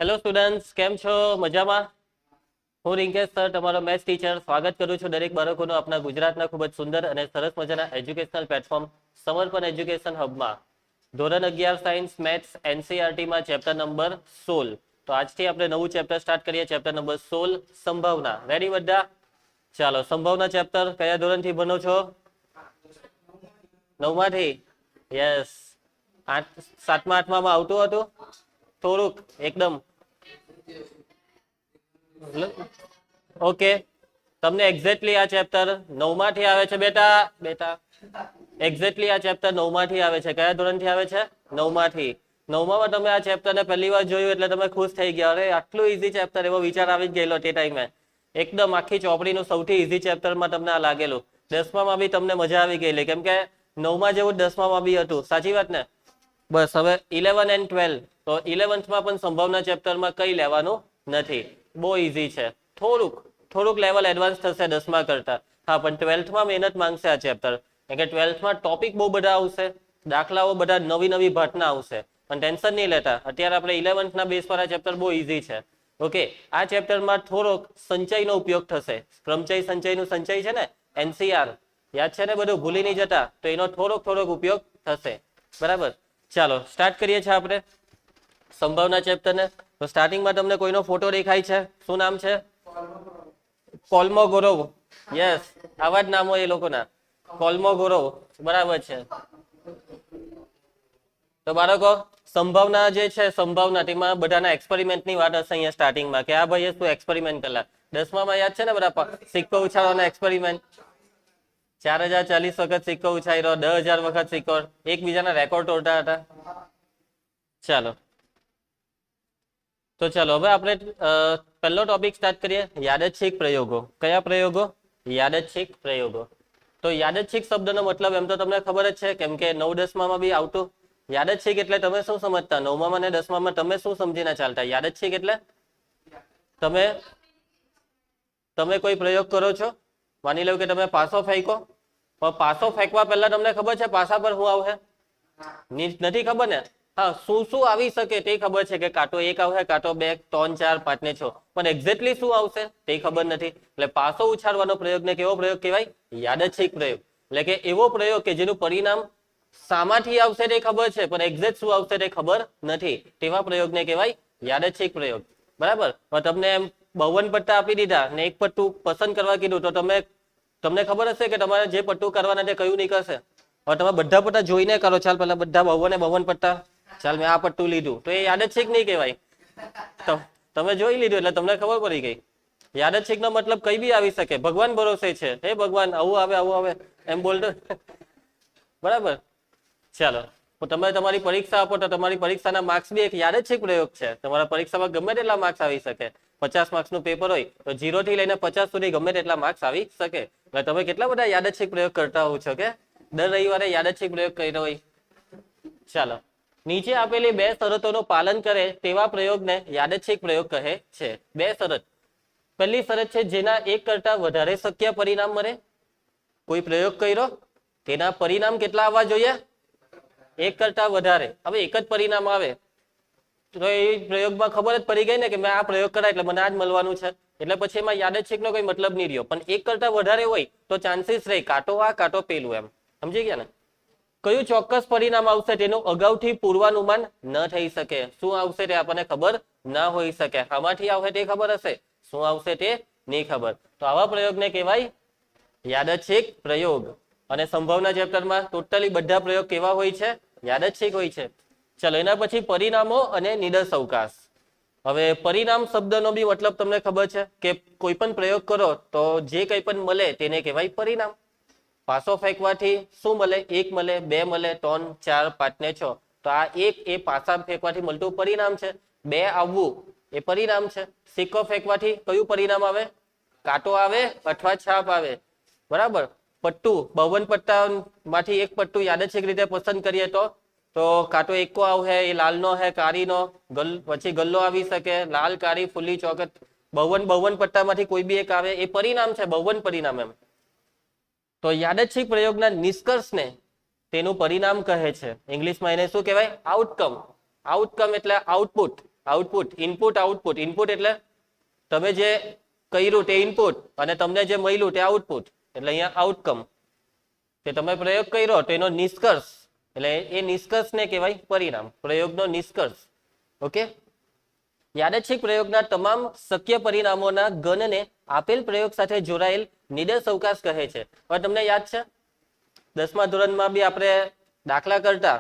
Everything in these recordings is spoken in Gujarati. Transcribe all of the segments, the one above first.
હેલો સ્ટુડન્ટ્સ, કેમ છો? મજામાં? હું રિંકેશ સર, તમારો મેથ્સ ટીચર, સ્વાગત કરું છું દરેક બાળકોનું આપણા ગુજરાતના ખૂબ જ સુંદર અને સરસ મજાના એજ્યુકેશનલ પ્લેટફોર્મ સમર્પણ એજ્યુકેશન હબમાં. ધોરણ 11 સાયન્સ મેથ્સ એનસીઈઆરટી માં ચેપ્ટર નંબર 16. તો આજથી આપણે નવું ચેપ્ટર સ્ટાર્ટ કરીએ, ચેપ્ટર નંબર 16 સંભાવના. રેડી બધા? ચાલો, સંભાવના ચેપ્ટર કયા ધોરણથી ભણો છો? 9માંથી? યસ. 7મા 8મામાં આવતું હતું? થોડુંક એકદમ ઓકે. તમને એક્ઝેક્ટલી આ ચેપ્ટર 9માંથી આવે છે બેટા? એક્ઝેક્ટલી આ ચેપ્ટર 9માંથી આવે છે. કયા ધોરણથી આવે છે? 9માંથી. 9મામાં તમે આ ચેપ્ટરને પહેલી વાર જોયું એટલે તમે ખુશ થઈ ગયા, અરે આટલું ઈઝી ચેપ્ટર, એવો વિચાર આવી જ ગયેલો તે ટાઈમે. એકદમ આખી ચોપડીનું સૌથી ઈઝી ચેપ્ટરમાં તમને આ લાગેલું. 10મામાં બી તમને મજા આવી ગયેલી, કેમ કે 9મા જેવું 10મામાં બી હતું. સાચી વાત ને? બસ હવે 11 and 12. તો 11thમાં પણ સંભાવના ચેપ્ટરમાં કઈ લેવાનું નથી, બહુ ઈઝી છે. થોડુંક લેવલ એડવાન્સ થશે 10મા કરતા. હા, પણ 12થમાં મહેનત માંગશે આ ચેપ્ટર, કારણ કે 12થમાં ટોપિક બહુ બધા આવશે, દાખલાઓ બધા નવી ભાતના આવશે. પણ ટેન્શન નહીં લેતા, અત્યારે આપણે 11thના બેઝ પર આ ચેપ્ટર બહુ ઈઝી છે. ઓકે. આ ચેપ્ટરમાં થોડોક સંચયનો ઉપયોગ થશે. ક્રમચય સંચયનું સંચય છે ને, એનસીઆર યાદ છે ને? બધું ભૂલી નહીં જતા, તો એનો થોડોક ઉપયોગ થશે. બરાબર. ચાલો સ્ટાર્ટ કરીએ છીએ આપણે સંભાવના ચેપ્ટરને. તો સ્ટાર્ટિંગમાં તમને કોઈનો ફોટો દેખાય છે? શું નામ છે? કોલ્મોગોરોવ. યસ, આવા જ નામ હોય એ લોકોના. કોલ્મોગોરોવ. બરાબર છે. તો બાળકો, સંભાવના જે છે, સંભાવના તેમાં બધાના એક્સપેરિમેન્ટની વાત હશે અહીંયા સ્ટાર્ટિંગમાં, કે આ ભાઈએ શું એક્સપેરિમેન્ટ કરેલા. 10મામાં યાદ છે ને બધા સિક્કો ઉછાળવાના એક્સપેરિમેન્ટ? 4040 વખત સિક્કો ઉછાળ્યો, 10,000 વખત સિક્કો, એકબીજાના રેકોર્ડ તોડતા હતા. ચાલો, તો ચાલો હવે આપણે પહેલો ટોપિક સ્ટાર્ટ કરીએ, યાદચ્છિક પ્રયોગો. કયા પ્રયોગો? યાદચ્છિક પ્રયોગો. તો યાદચ્છિક શબ્દનો મતલબ એમ તો તમને ખબર જ છે, કેમ કે 9-10માં બી આવતું. યાદચ્છિક એટલે તમે શું સમજતા? 9માં અને 10માં તમે શું સમજીને ચાલતા? યાદચ્છિક એટલે તમે કોઈ પ્રયોગ કરો છો, માની લો કે તમે પાસો ફેંકો, પણ પાસો ફેંકવા પહેલા તમને ખબર છે પાસા પર શું આવશે? નથી ખબર ને? હા, શું આવી શકે તે ખબર છે, કે કાંટો 1 આવશે, કાંટો 2, 3, 4, 5 ને 6, પણ એક્ઝેક્ટલી શું આવશે તે ખબર નથી. એટલે પાસો ઉછાળવાનો પ્રયોગને કેવો પ્રયોગ કહેવાય? યાદચ્છિક પ્રયોગ. એટલે કે એવો પ્રયોગ કે જેનું પરિણામ શામાંથી આવશે તે ખબર છે, પણ એક્ઝેક્ટ શું આવશે તે ખબર નથી, તેવા પ્રયોગને કહેવાય યાદચ્છિક પ્રયોગ. બરાબર. તમને એમ 52 પટ્ટા આપી દીધા ને એક પટ્ટું પસંદ કરવા કીધું, તો તમને ખબર હશે કે તમારે જે પટ્ટું કરવાના તે કયું નીકળશે? હવે તમે બધા પટ્ટા જોઈને કરો. ચાલ પેલા બધા 52 પટ્ટા, ચાલ મેં આ પટ્ટું લીધું, તો એ યાદચ્છિક નહીં કહેવાય. તમે જોઈ લીધું એટલે તમને ખબર પડી ગઈ. યાદચ્છિક નો મતલબ કઈ બી આવી શકે. ભગવાન ભરોસે છે, હે ભગવાન આવું આવે એમ બોલતો. બરાબર. ચાલો, તમે તમારી પરીક્ષા આપો તો તમારી પરીક્ષાના માર્ક્સ બી એક યાદચ્છિક પ્રયોગ છે. તમારા પરીક્ષામાં ગમે તેટલા માર્ક્સ આવી શકે. 50 માર્ક્સનું પેપર હોય તો 0 થી લઈને 50 સુધી ગમે તેટલા માર્ક્સ આવી શકે. એટલે તમે કેટલા બધા યાદચ્છિક પ્રયોગ કરતા હોવ છો, કે દર રવિવારે યાદચ્છિક પ્રયોગ કર્યો હોય. ચાલો, નીચે આપેલી 2 શરતોનું પાલન કરે તેવા પ્રયોગને યાદચ્છિક પ્રયોગ કહે છે. 2 શરત. પહેલી શરત છે, જેના એક કરતા વધારે શક્ય પરિણામ મળે. કોઈ પ્રયોગ કર્યો, તેના પરિણામ કેટલા આવવા જોઈએ? 1 કરતા વધારે. હવે એક જ પરિણામ આવે તો એ પ્રયોગમાં ખબર જ પડી ગઈ ને કે મેં આ પ્રયોગ કરાય એટલે મને આ જ મળવાનું છે, એટલે પછી એમાં યાદચ્છિકનો કોઈ મતલબ નહીં રહ્યો. પણ 1 કરતા વધારે હોય તો ચાન્સીસ રહે કાંટો આ કાંટો પેલું, એમ સમજી ગયા ને? કયું ચોક્કસ પરિણામ આવશે તેનું અગાઉથી પૂર્વાનુમાન ન થઈ શકે. શું આવશે તે આપણને ખબર ના હોઈ શકે. આમાંથી આવશે તે ખબર હશે, શું આવશે તે નહીં ખબર. તો આવા પ્રયોગને કહેવાય યાદચ્છિક પ્રયોગ. અને સંભાવના ચેપ્ટરમાં ટોટલી બધા પ્રયોગ કેવા હોય છે? યાદચ્છિક હોય છે. ચલો, એના પછી પરિણામો અને નિદર્શ અવકાશ. હવે પરિણામ શબ્દનો બી મતલબ તમને ખબર છે, કે કોઈ પણ પ્રયોગ કરો તો જે કંઈ પણ મળે તેને કહેવાય પરિણામ. પાસો ફેંકવાથી શું મળે? 1 મળે, 2 મળે, 3, 4, 5 ને 6. તો આ 1 એ પાસા ફેંકવાથી મળતું પરિણામ છે. 2 આવવું એ પરિણામ છે. સિક્કો ફેંકવાથી કયું પરિણામ આવે? કાંટો આવે અથવા છાપ આવે. બરાબર. પટ્ટું 52 પટ્ટામાંથી એક પટ્ટું યાદચ્છિક રીતે પસંદ કરીએ તો કાંટો એકો આવશે, એ લાલનો હે, કાળીનો, પછી ગલ્લો આવી શકે, લાલ, કાળી, ફૂલી, ચોકટ. 52 પટ્ટામાંથી કોઈ બી એક આવે એ પરિણામ છે. 52 પરિણામ એમ. તો યાદચ્છિક પ્રયોગના નિષ્કર્ષને તેનું પરિણામ કહે છે. ઇંગ્લિશમાં એને શું કહેવાય? આઉટકમ. આઉટકમ એટલે output. Output, input output. Input એટલે તમે જે કર્યું તે ઇનપુટ અને તમને જે મળ્યું તે આઉટપુટ, એટલે અહીંયા આઉટકમ. કે તમે પ્રયોગ કર્યો તો એનો નિષ્કર્ષ, એટલે એ નિષ્કર્ષને કહેવાય પરિણામ, પ્રયોગનો નિષ્કર્ષ. ઓકે, યાદચ્છિક પ્રયોગના તમામ શક્ય પરિણામોના ગણને આપેલ પ્રયોગ સાથે જોડાયેલ નિદર્શ અવકાશ કહે છે. હવે તમને યાદ છે 10મા ધોરણમાં બી આપણે દાખલા કરતા,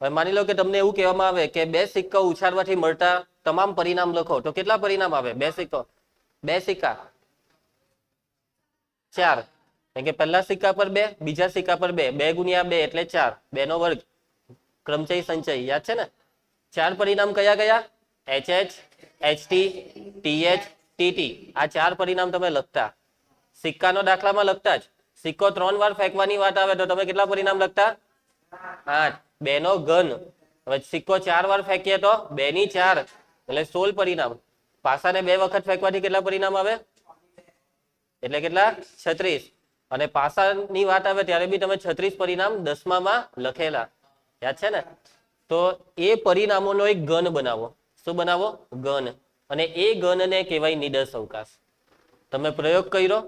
હવે માની લો કે તમને એવું કહેવામાં આવે કે 2 સિક્કા ઉછાળવાથી મળતા તમામ પરિણામ લખો, તો કેટલા પરિણામ આવે? 2 સિક્કા 4, કેમ કે પહેલા સિક્કા પર 2, બીજા સિક્કા પર 2, 2 ગુણ્યા 2 એટલે 4, 2 નો વર્ગ, ક્રમચય સંચય, યાદ છે ને? 4 પરિણામ કયા કયા? HH, HT, TH, TT. આ 4 પરિણામ તમે લખતા. સિક્કાનો દાખલામાં લખતા જ. સિક્કો 3 વાર ફેંકવાની વાત આવે તો તમે કેટલા પરિણામ લખતા? 8. 2 નો ઘન. હવે સિક્કો 4 વાર ફેંકીએ તો 2 ની 4 એટલે 16 પરિણામ. પાસાને 2 વખત ફેંકવાથી કેટલા પરિણામ આવે? એટલે કેટલા? 36. અને પાસાની વાત આવે ત્યારે બી તમે 36 પરિણામ 10માં લખેલા, યાદ છે ને? તો એ પરિણામોનો એક ગણ બનાવો. શું બનાવો? ગણ. અને એ ગણને કહેવાય નિદર્શ અવકાશ. તમે પ્રયોગ કર્યો,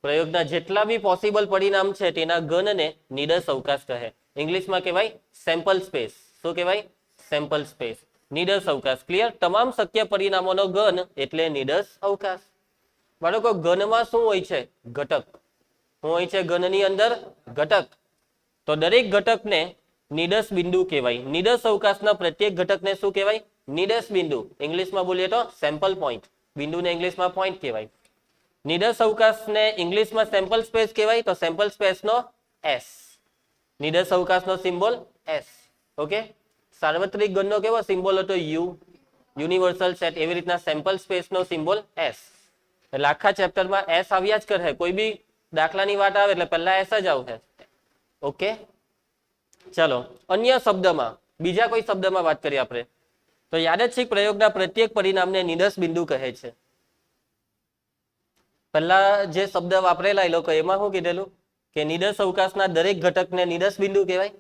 પ્રયોગના જેટલા બી પોસિબલ પરિણામ છે તેના ગણને નિદર્શ અવકાશ કહે. ઇંગ્લિશમાં કહેવાય સેમ્પલ સ્પેસ. શું કહેવાય? Sample space. નિદર્શ અવકાશ. ક્લિયર? તમામ શક્ય પરિણામોનો ગણ એટલે નિદર્શ અવકાશ. બાળકો, ગણમાં શું હોય છે? ઘટક. શું હોય છે ગણની અંદર? ઘટક. તો દરેક ઘટકને નિદર્શ બિંદુ કહેવાય. નિદર્શ અવકાશના પ્રત્યેક ઘટકને શું કહેવાય? નિદર્શ બિંદુ. ઇંગ્લિશમાં બોલીએ તો સેમ્પલ પોઈન્ટ. બિંદુને ઇંગ્લિશમાં પોઈન્ટ કહેવાય. નિદર્શ અવકાશને ઇંગ્લિશમાં સેમ્પલ સ્પેસ કહેવાય, તો સેમ્પલ સ્પેસનો S. નિદર્શ અવકાશનો સિમ્બોલ S. ઓકે, સાર્વત્રિક ગણનો કેવો સિમ્બોલ હતો? U, universal set. એવી રીતના સેમ્પલ સ્પેસનો સિમ્બોલ S. એટલે આખા ચેપ્ટરમાં S આવ્યા જ કરે. કોઈ બી દાખલાની વાત આવે એટલે પહેલા S જ આવશે. ઓકે, ચલો અન્ય શબ્દમાં, બીજા કોઈ શબ્દમાં વાત કરીએ આપણે, તો યાદચ્છિક પ્રયોગના પ્રત્યેક પરિણામને નિદર્શ બિંદુ કહે છે. પહેલા જે શબ્દ વાપરેલા એ લોકો, એમાં શું કીધેલું કે નિદર્શ અવકાશના દરેક ઘટકને નિદર્શ બિંદુ કહેવાય.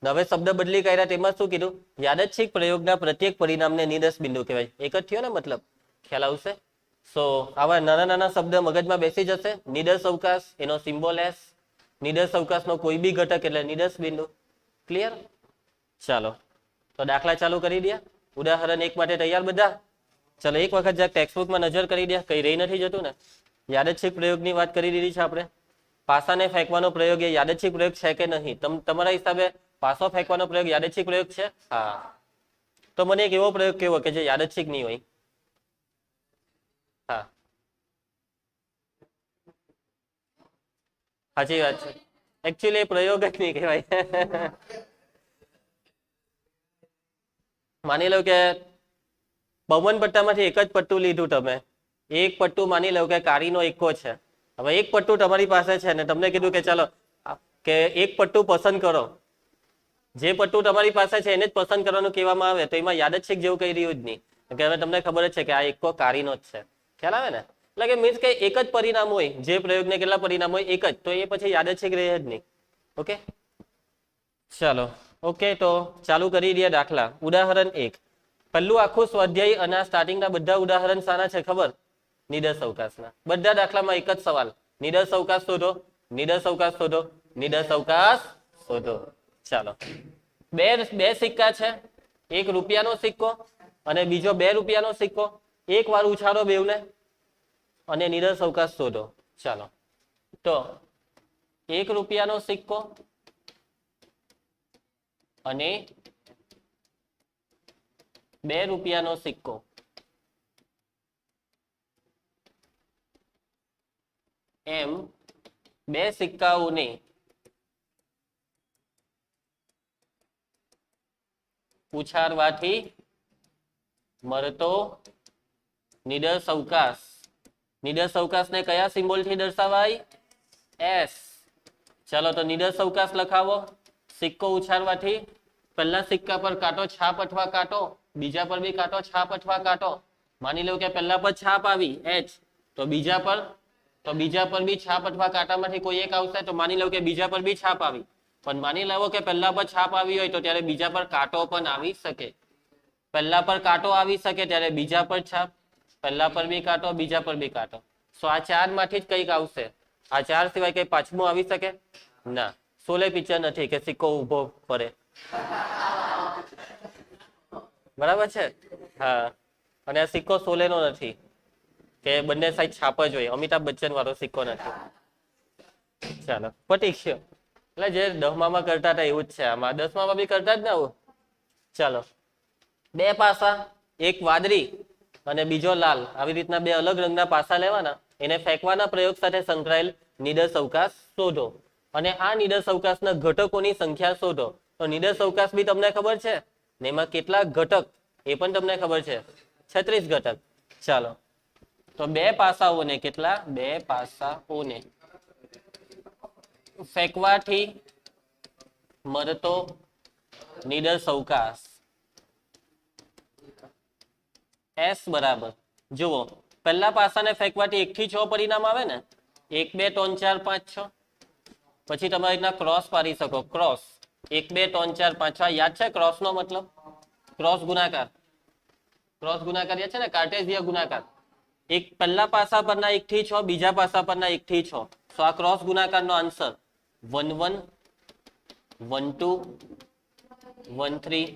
હવે શબ્દ બદલી કર્યા તેમાં શું કીધું? યાદચ્છિક પ્રયોગના પ્રત્યેક પરિણામને નિદર્શ બિંદુ કહેવાય. એક જ થયો ને, મતલબ ખ્યાલ આવશે. સો આવા નાના નાના શબ્દ મગજમાં બેસી જશે. નિદર્શ અવકાશ, એનો સિમ્બોલ S. નિદર્શ અવકાશનો કોઈ બી ઘટક એટલે નિદર્શ બિંદુ. ક્લિયર? ચાલો તો દાખલા ચાલુ કરી દે. ઉદાહરણ 1 માટે તૈયાર બધા? ચલો એક વખત જ્યાં ટેક્સ્ટબુકમાં નજર કરી દે, કઈ રહી નથી જતું ને. યાદચ્છિક પ્રયોગની વાત કરી દીધી છે આપણે. પાસાને ફેંકવાનો પ્રયોગ એ યાદચ્છિક પ્રયોગ છે કે નહીં? તમારા હિસાબે પાસો ફેંકવાનો પ્રયોગ યાદચ્છિક પ્રયોગ છે? હા. તો મને એક એવો પ્રયોગ કેવો કે જે યાદચ્છિક નહીં હોય? હા, સાચી વાત છે. એકચ્યુઅલી એ પ્રયોગ જ નહીં કહેવાય. માની લો કે પવન પટ્ટામાંથી એક જ પટ્ટું લીધું તમે. એક પટ્ટું માની લો કે કાળીનો એકો છે. હવે એક પટ્ટું તમારી પાસે છે ને તમને કીધું કે ચાલો કે એક પટ્ટું પસંદ કરો. જે પટ્ટું તમારી પાસે છે એને જ પસંદ કરવાનું કહેવામાં આવે તો એમાં યાદચ્છિક જેવું કહી રહ્યું જ નહીં. કે હવે તમને ખબર જ છે કે આ એકો કાળીનો જ છે. ખ્યાલ આવે ને? એટલે કે મીન્સ કે એક જ પરિણામ હોય. જે પ્રયોગને કેટલા પરિણામ હોય? એક જ. તો એ પછી યાદચ્છિક રહે જ નહીં. ઓકે, ચાલો. ઓકે, તો ચાલુ કરી દઈએ દાખલા. ઉદાહરણ 1. પહેલું આખું સ્વાધ્યાય અને સ્ટાર્ટિંગના બધા ઉદાહરણ સાના છે ખબર? નિદર્શ અવકાશના. બધા દાખલામાં એક જ સવાલ, નિદર્શ અવકાશ શોધો, નિદર્શ અવકાશ શોધો, નિદર્શ અવકાશ શોધો. ચાલો, બે સિક્કા છે. એક રૂપિયાનો સિક્કો અને બીજો 2 રૂપિયાનો સિક્કો. એક વાર ઉછાળો બેવને અને નિદર્શ અવકાશ શોધો. ચાલો, તો 1 રૂપિયાનો સિક્કો અને 2 રૂપિયાનો સિક્કો. એમ 2 સિક્કાઓને ઉછાળવાથી મળતો નિદર્શ અવકાશ. નિદર્શ અવકાશને કયા સિમ્બોલથી દર્શાવાય? S. ચાલો તો નિદર્શ અવકાશ લખાવો. સિક્કો ઉછાળવાથી પહેલા સિક્કા પર કાંટો છાપ અથવા કાંટો, બીજા પર બી કાંટો છાપ અથવા કાંટો. માની લો કે પહેલા પર છાપ આવી H, તો બીજા પર બી છાપ અથવા કાંટામાંથી કોઈ એક આવશે. તો માની લો કે બીજા પર બી છાપ આવી, પણ માની લેવો કે પહેલા પર છાપ આવી હોય તો ત્યારે બીજા પર કાંટો પણ આવી શકે. પહેલા પર કાંટો આવી શકે ત્યારે બીજા પર છાપ, પહેલા પર બી કાંટો, બીજા પર બી કાંટો. સો આ ચાર માંથી જ કંઈક આવશે. આ ચાર સિવાય કઈ પાંચમું આવી શકે ના. શોલે પિક્ચર નથી કે સિક્કો ઉભો પડે. બરાબર છે. હા, અને આ સિક્કો શોલે નો નથી કે બંને સાઈડ છાપ જ હોય. અમિતાભ બચ્ચન વાળો સિક્કો નથી. ચાલો પટી ગયો. એટલે જે 10મા કરતા હતા એવું જ છે આમાં. 10મા બી કરતા જ ને આવું. ચાલો, બે પાસા, એક વાદળી અને બીજો લાલ, આવી રીતના બે અલગ રંગના પાસા લેવાના, એને ફેંકવાના પ્રયોગ સાથે સંકળાયેલ નિડર અવકાશ શોધો અને આ નિડર અવકાશના ઘટકોની સંખ્યા શોધો. તો નિડર અવકાશ બી તમને ખબર છે ને એમાં કેટલા ઘટક એ પણ તમને ખબર છે, 36 ઘટક. ચાલો, તો બે પાસાઓને કેટલા, બે પાસાઓને ફેંકવાથી મળતો નિડર અવકાશ S બરાબર, જુઓ પહેલા પાસાને ફેંકવાથી 1 થી 6 પરિણામ આવે ને, 1 2 3 4 5 6. પછી તમે રીતના ક્રોસ પાડી શકો, ક્રોસ 1 2 3 4 5 6. યાદ છે ક્રોસ નો મતલબ? ક્રોસ ગુણાકાર. ક્રોસ ગુણાકાર યાદ છે ને, કાર્ટેશિય ગુણાકાર. એક પહેલા પાસા પરના 1 થી 6, બીજા પાસા પરના 1 થી 6. તો આ ક્રોસ ગુણાકારનો આન્સર 1 1 1 2 1 3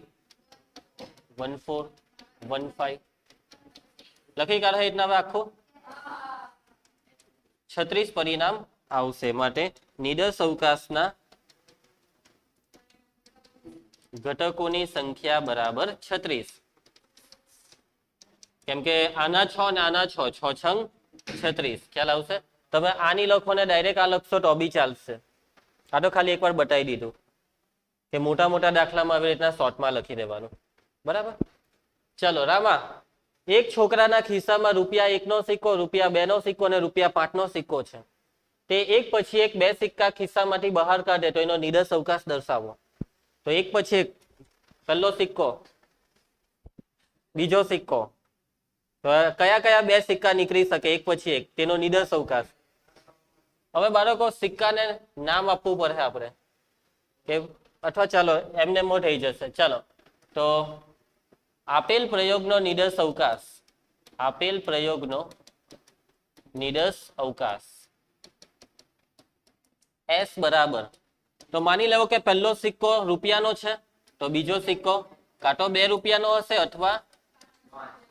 1 4 1 5. લખી કાઢો એટલા હવે આખું 36 પરિણામ આવશે. માટે નિડર અવકાશના ઘટકોની સંખ્યા બરાબર 36. કેમ કે આના 6 અને આના 6, 6 છંગ 36. ખ્યાલ આવશે? તમે આની લખો ને ડાયરેક્ટ આ લખશો તો બી ચાલશે. આ તો ખાલી એકવાર બતાવી દીધું કે મોટા મોટા દાખલામાં આવી રીતના શોર્ટમાં લખી દેવાનું. બરાબર? ચલો રામા, એક છોકરાના ખિસ્સામાં ₹1 નો સિક્કો, ₹2 નો સિક્કો અને ₹5 નો સિક્કો છે. તે એક પછી એક બે સિક્કા ખિસ્સામાંથી બહાર કાઢે તો એનો નિડર અવકાશ દર્શાવો. તો એક પછી એક, પહેલો સિક્કો, બીજો સિક્કો, તો કયા કયા બે સિક્કા નીકળી શકે એક પછી એક, તેનો નિડર અવકાશ. હવે બાળકો સિક્કાને નામ આપવું પડે આપણે કે, અથવા ચાલો એમને મો થઈ જશે. ચાલો, તો આપેલ પ્રયોગનો નિડર અવકાશ, આપેલ પ્રયોગનો નિડર અવકાશ S બરાબર, તો માની લેવો કે પહેલો સિક્કો ₹નો છે, તો બીજો સિક્કો કાં તો ₹2 નો હશે અથવા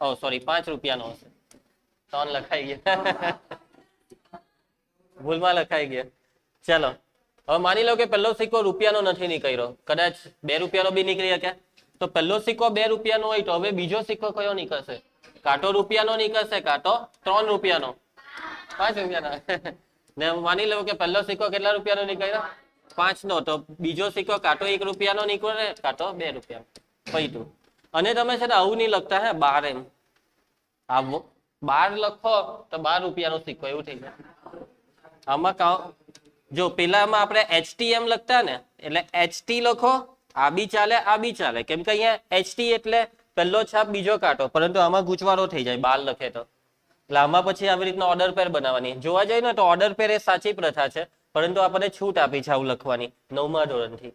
₹5 નો હશે. 3 લખાઈ ગયા. ભૂલમાં લખાઈ ગયા. ચલો, હવે માની લો કે પહેલો સિક્કો ₹નો નથી નીકળ્યો, કદાચ ₹2 નો બી નીકળી શકે. તો પહેલો સિક્કો ₹2 નો હોય તો હવે બીજો સિક્કો કયો નીકળશે? કાં તો ₹1 નો નીકળશે, કાં તો ₹3 નો, ₹5 નો. ને માની લો કે પહેલો સિક્કો કેટલા રૂપિયાનો નીકળ્યો? 5 નો. તો બીજો સિક્કો કાં તો ₹1 નો નીકળે, કાં તો ₹2. પૈતું. અને તમે છે ને આવું નહીં લખતા હે, 12 એમ. આ 12 લખો તો ₹12 નો સિક્કો એવું થઈ જાય. આમાં જો પેલામાં આપણે HTM લખતા ને, એટલે HT લખો, આ બી ચાલે, આ બી ચાલે. કેમ કે અહીંયા HT એટલે પહેલો છાપ બીજો કાંટો, પરંતુ આમાં ગૂંચવાડો થઈ જાય 12 લખે તો. એટલે આમાં પછી આવી રીતના ઓર્ડર પેર બનાવવાની. જોવા જઈએ ને તો ઓર્ડર પેર એ સાચી પ્રથા છે, પરંતુ આપણને છૂટ આપી છે આવું લખવાની 9મા ધોરણથી,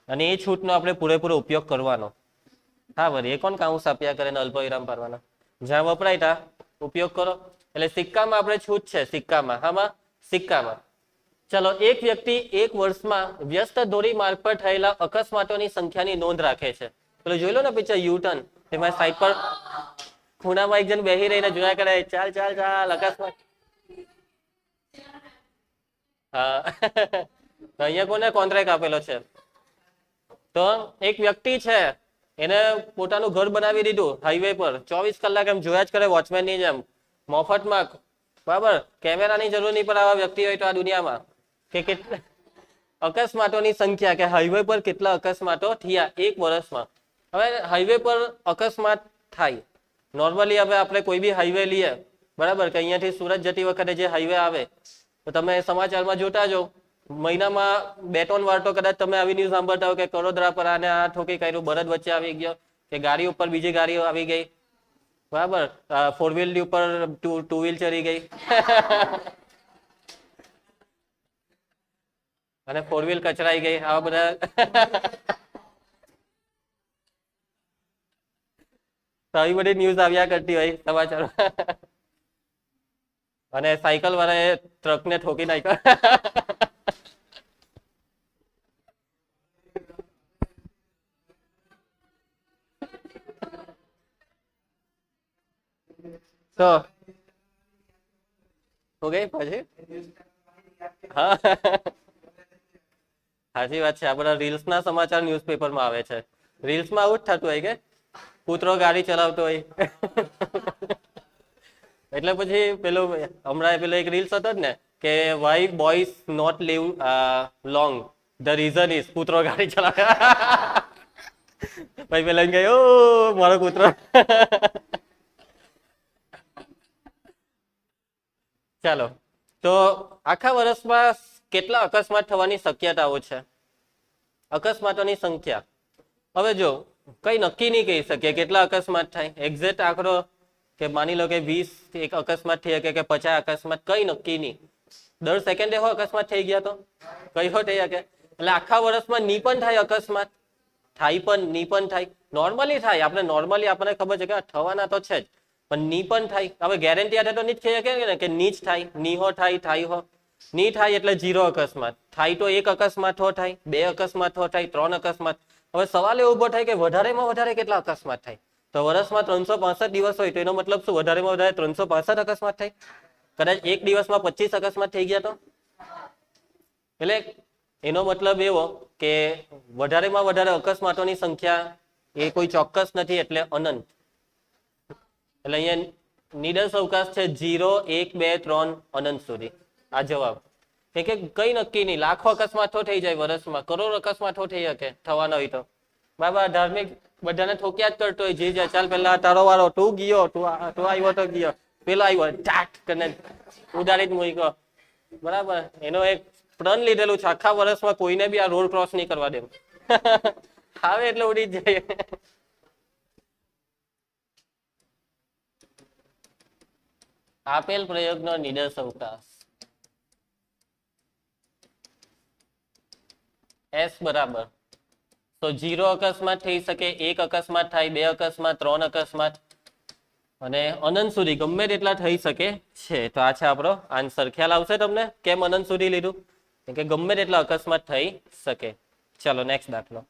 અને એ છૂટનો આપણે પૂરેપૂરો ઉપયોગ કરવાનો. હા વળી, એ કોણ કાઉન્સ આપ્યા કરે ને અલ્પવિરામ પાડવાના? જ્યાં વપરાય ત્યાં ઉપયોગ કરો. એટલે સિક્કામાં આપણે છૂટ છે, સિક્કામાં. હામાં? સિક્કામાં. ચલો, એક વ્યક્તિ એક વર્ષમાં વ્યસ્ત ધોરીમાર્ગ પર થયેલા અકસ્માતોની સંખ્યાની નોંધ રાખે છે. પેલો જોઈ લો ને પિક્ચર યુટર્ન, તેમાં સાઈડ પર ખૂણામાં એક જણ બેસી રહીને જોયા કરે, ચાલ ચાલ ચાલ અકસ્માત. હા. તો અહીંયા કોને કોન્ટ્રાક્ટ આપેલો છે? તો એક વ્યક્તિ છે, એને પોતાનું ઘર બનાવી દીધું હાઈવે પર, 24 કલાક એમ જોયા જ કરે વોચમેન ની જેમ, મફતમાં. બરાબર? કેમેરાની જરૂર નહીં પડે આવા વ્યક્તિ હોય તો આ દુનિયામાં. કે કેટલા અકસ્માતોની સંખ્યા, કે હાઈવે પર કેટલા અકસ્માતો થયા એક વર્ષમાં. હવે હાઈવે પર અકસ્માત થાય નોર્મલી, હવે આપણે કોઈ બી હાઈવે લઈએ, બરાબર, કે અહીંયાથી સુરત જતી વખતે જે હાઈવે આવે, તો તમે સમાચારમાં જોતા જો, મહિનામાં 2-3 વાર તો કદાચ તમે આવી ન્યૂઝ સાંભળતા હો કે કડોદરા પર આને આ ઠોકી કાઢ્યું, બળદ વચ્ચે આવી ગયો, કે ગાડી ઉપર બીજી ગાડીઓ આવી ગઈ, બરાબર, 4 વ્હીલ ઉપર 2 વ્હીલ ચડી ગઈ. અને 4 વ્હીલ કચરાઈ ગઈ. આવા બધા તો આવી બધી ન્યૂઝ આવ્યા કરતી હોય સમાચાર. અને સાયકલ વાળાએ ટ્રકને ઠોકી નાખ્યો. તો ઓકે પછી હા સાચી વાત છે. આ બધા રીલ્સ ના સમાચાર ન્યૂઝપેપરમાં આવે છે. રીલ્સમાં આવું જ થતું હોય કે કૂતરો ગાડી ચલાવતો હોય. એટલે પછી પેલું હમણાં પેલો એક રીલ્સ હતો ને કે why boys not live long, the reason is કૂતરો ગાડી ચલાવે. પછી પેલા એમ કહે ઓ મારો કૂતરો. ચાલો, તો આખા વર્ષમાં કેટલા અકસ્માત થવાની શક્યતાઓ છે? અકસ્માતોની સંખ્યા. હવે જો કઈ નક્કી નહીં કહી શકીએ કેટલા અકસ્માત થાય, એક્ઝેક્ટ આંકડો કે માની લો કે 20 એક અકસ્માત થઈ શકે કે 50 અકસ્માત, કઈ નક્કી નહીં. દર સેકન્ડે હો અકસ્માત થઈ ગયા તો કઈ હો થઈ શકે. એટલે આખા વર્ષમાં ની પણ થાય અકસ્માત, થાય પણ ની પણ થાય. નોર્મલી થાય, આપણે નોર્મલી આપણને ખબર છે કે થવાના તો છે જ, પણ ની પણ થાય. હવે ગેરંટી આટે તો નહીં જ કહી શકે ને કે ની જ થાય, ની હો થાય, થાય હો. ની થાય એટલે 0 અકસ્માત, થાય તો 1 અકસ્માત હો થાય, 2 અકસ્માત હો થાય, 3 અકસ્માત. હવે સવાલ એવો ઉભો થાય કે વધારેમાં વધારે કેટલા અકસ્માત થાય? તો વર્ષમાં 365 દિવસ હોય તો એનો મતલબ શું? વધારેમાં વધારે 365 અકસ્માત થાય. કદાચ એક દિવસમાં 25 અકસ્માત થઈ ગયા તો એટલે એનો મતલબ એવો કે વધારેમાં વધારે અકસ્માતોની સંખ્યા એ કોઈ ચોક્કસ નથી, એટલે અનંત. એટલે અહીંયા નિડર અવકાશ છે 0, 1, 2, 3 અનંત સુધી. આ જવાબ કે કઈ નક્કી નહીં, લાખો અકસ્માતો થઈ જાય વર્ષમાં, કરોડ અકસ્માતો થઈ શકે થવાના હોય તો. બાબા ધાર્મિક બધાને ઠોક્યા જ કરતો હોય, જે ચાલ પેલા તારો વાળો, તું ગયો, તું આવ્યો તો ગયો, પેલો આવ્યો ટાટ કરીને ઉડાડી જ મૂક્યો. બરાબર, એનો એક પ્રણ લીધેલું છે આખા વર્ષમાં કોઈને બી આ રોડ ક્રોસ નહીં કરવા દે. આવે એટલે ઉડી જ જાય. આપેલ પ્રયોગનો નિડર અવકાશ S બરાબર તો 0 અકસ્માત થઈ શકે, 1 અકસ્માત થાય, 2 અકસ્માત, 3 અકસ્માત અને અનંત સુધી ગમે તેટલા થઈ શકે છે. તો આ છે આપણો આન્સર. ખ્યાલ આવશે તમને કેમ અનંત સુધી લીધું? કે ગમે તેટલા અકસ્માત થઈ શકે. ચાલો નેક્સ્ટ દાખલો.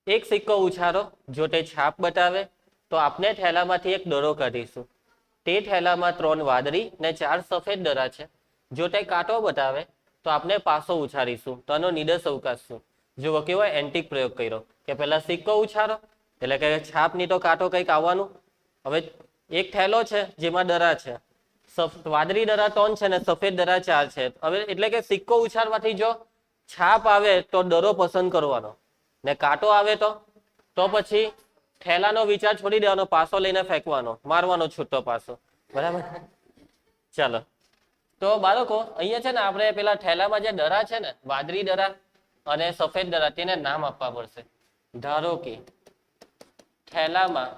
એક સિક્કો ઉછાળો, જો તે છાપ બતાવે તો આપણે થેલામાંથી એક દડો કાઢીશું. તે થેલામાં 3 વાદળી ને 4 સફેદ દડા છે. જો તે કાંટો બતાવે તો આપણે પાસો ઉછાળીશું. તો આનો નિડર અવકાશ શું? જુઓ કેવો એન્ટિક પ્રયોગ કર્યો કે પહેલા સિક્કો ઉછાળો એટલે કે છાપ ની તો કાંટો કંઈક આવવાનું. હવે એક થેલો છે જેમાં દડા છે, વાદળી દડા 3 છે ને સફેદ દડા 4 છે. હવે એટલે કે સિક્કો ઉછાળવાથી જો છાપ આવે તો દડો પસંદ કરવાનો, ને કાંટો આવે તો પછી થેલાનો વિચાર છોડી દેવાનો, પાસો લઈને ફેંકવાનો, મારવાનો છૂટો પાસો. બરાબર. ચાલો, તો બાળકો અહીંયા છે ને આપણે પેલા થેલામાં જે દડા છે ને, વાદળી દડા અને સફેદ દડા, તેને નામ આપવા પડશે. ધારો કે થેલામાં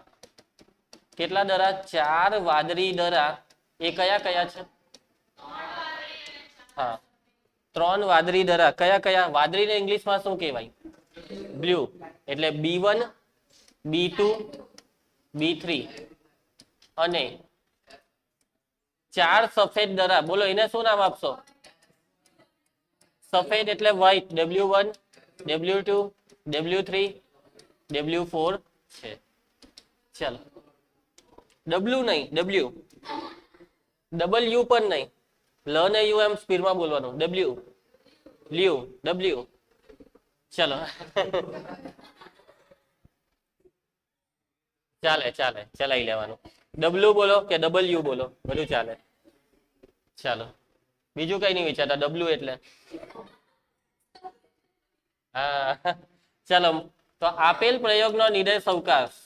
કેટલા દડા? 4 વાદળી દડા. એ કયા કયા છે? હા, 3 વાદળી દડા. કયા કયા? વાદળીને ઇંગ્લિશમાં શું કહેવાય? બ્લુ. એટલે B1, B2, B3 અને 4 સફેદ દડા. બોલો એને શું નામ આપશો? સફેદ એટલે white, W1, W2, W3, W4 છે. ચાલો, W નહીં, W. ડબલ યુ પણ નહીં, લ ને યુ એમ સ્પીડમાં બોલવાનું. W, લ્યુ, W. ચલો. ચાલે ચાલે, ચલાવી લેવાનું. W બોલો કે W બોલો, બધું ચાલે. ચાલો, બીજું કઈ નહીં વિચારતા. W એટલે હા. ચાલો, તો આપેલ પ્રયોગનો નિર્દેશ અવકાશ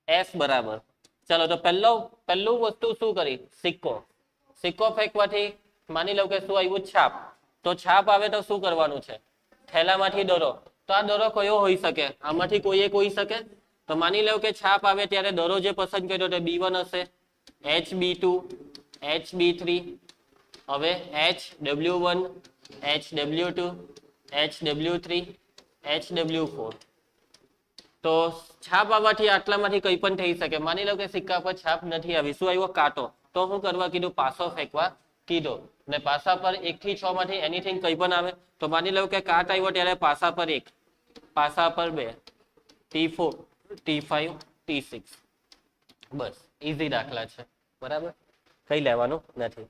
S બરાબર. ચાલો, તો પહેલું વસ્તુ શું કરી? સિક્કો. સિક્કો ફેંકવાથી માની લો કે શું આવ્યું? છાપ. તો છાપ આવે તો શું કરવાનું છે? થેલામાંથી દડો. તો આ દડો કયો હોઈ શકે? આમાંથી કોઈ એક હોઈ શકે. તો માની લો કે છાપ આવે ત્યારે દડો જે પસંદ કર્યો તે B1 હશે, HB2, HB3, હવે HW1, HW2, HW3 HW4 તો છાપ આવવાથી આટલામાંથી કંઈ પણ થઈ શકે. માની લો કે સિક્કા પર છાપ નથી આવી, શું આવ્યો? કાંટો. તો શું કરવા કીધું? પાસો ફેંકવા કીધો. ને પાસા પર 1 થી 6 માંથી એનીથિંગ કંઈ પણ આવે તો માની લો કે કાટ આવ્યો ત્યારે પાસા પર 1, પાસા પર 2, T4 T5 T6. બસ ઈઝી દાખલા છે, બરાબર, કઈ લેવાનું નથી.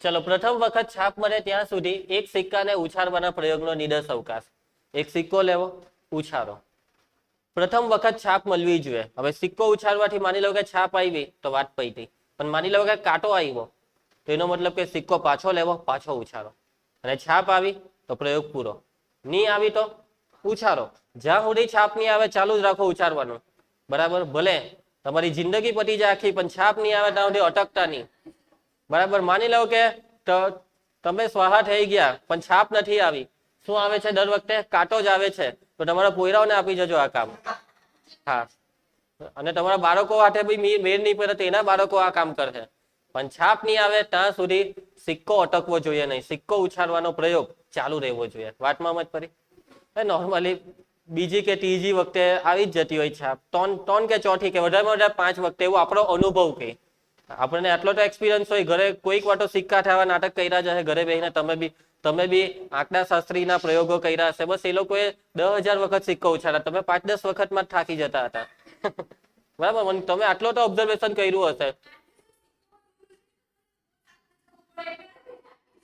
ચલો, પ્રથમ વખત છાપ મળે ત્યાં સુધી એક સિક્કાને ઉછાળવાના પ્રયોગનો નિદર્શ અવકાશ. એક સિક્કો લેવો, ઉછાળો. પ્રથમ વખત છાપ મળવી જોઈએ. હવે સિક્કો ઉછાળવાથી માની લો કે છાપ આવી તો વાત પૈતી, પણ માની લો કે કાંટો આવ્યો તો એનો મતલબ કે સિક્કો પાછો લેવો, પાછો ઉછાળો. અને છાપ આવી તો પ્રયોગ પૂરો. નહીં આવી તો ઉછાળો. જ્યાં સુધી છાપ નહીં આવે ચાલુ જ રાખો ઉછાળવાનું, બરાબર. ભલે તમારી જિંદગી પતી જાય આખી, પણ છાપ નહીં આવે ત્યાં સુધી અટકતા નહીં, બરાબર. માની લો કે તમે સ્વાહા થઈ ગયા પણ છાપ નથી આવી, શું આવે છે દર વખતે? કાંટો જ આવે છે. તો તમારા પોયરાઓને આપી જજો આ કામ. હા, અને તમારા બાળકો હાથે બી મેળ નહીં પડે તો એના બાળકો આ કામ કરશે. પણ છાપ નહીં આવે ત્યાં સુધી સિક્કો અટકવો જોઈએ નહીં, સિક્કો ઉછાળવાનો પ્રયોગ ચાલુ રહેવો જોઈએ. વાતમાં મત પડી? નોર્મલી બીજી કે ત્રીજી વખતે આવી જ જતી હોય છાપ, ત્રણ કે ચોથી કે વધારેમાં વધારે 5 વખતે, એવું આપણો અનુભવ કે આપણને આટલો તો એક્સપિરિયન્સ હોય. ઘરે કોઈક વાર તો સિક્કા થવા નાટક કર્યા જ હશે ઘરે બેસીને. તમે બી આંકડા શાસ્ત્રીના પ્રયોગો કર્યા હશે. બસ એ લોકોએ 10,000 વખત સિક્કો ઉછાળ્યા, તમે 5-10 વખતમાં જ થાકી જતા હતા. બરાબર, તમે આટલો તો ઓબ્ઝર્વેશન કર્યું હશે.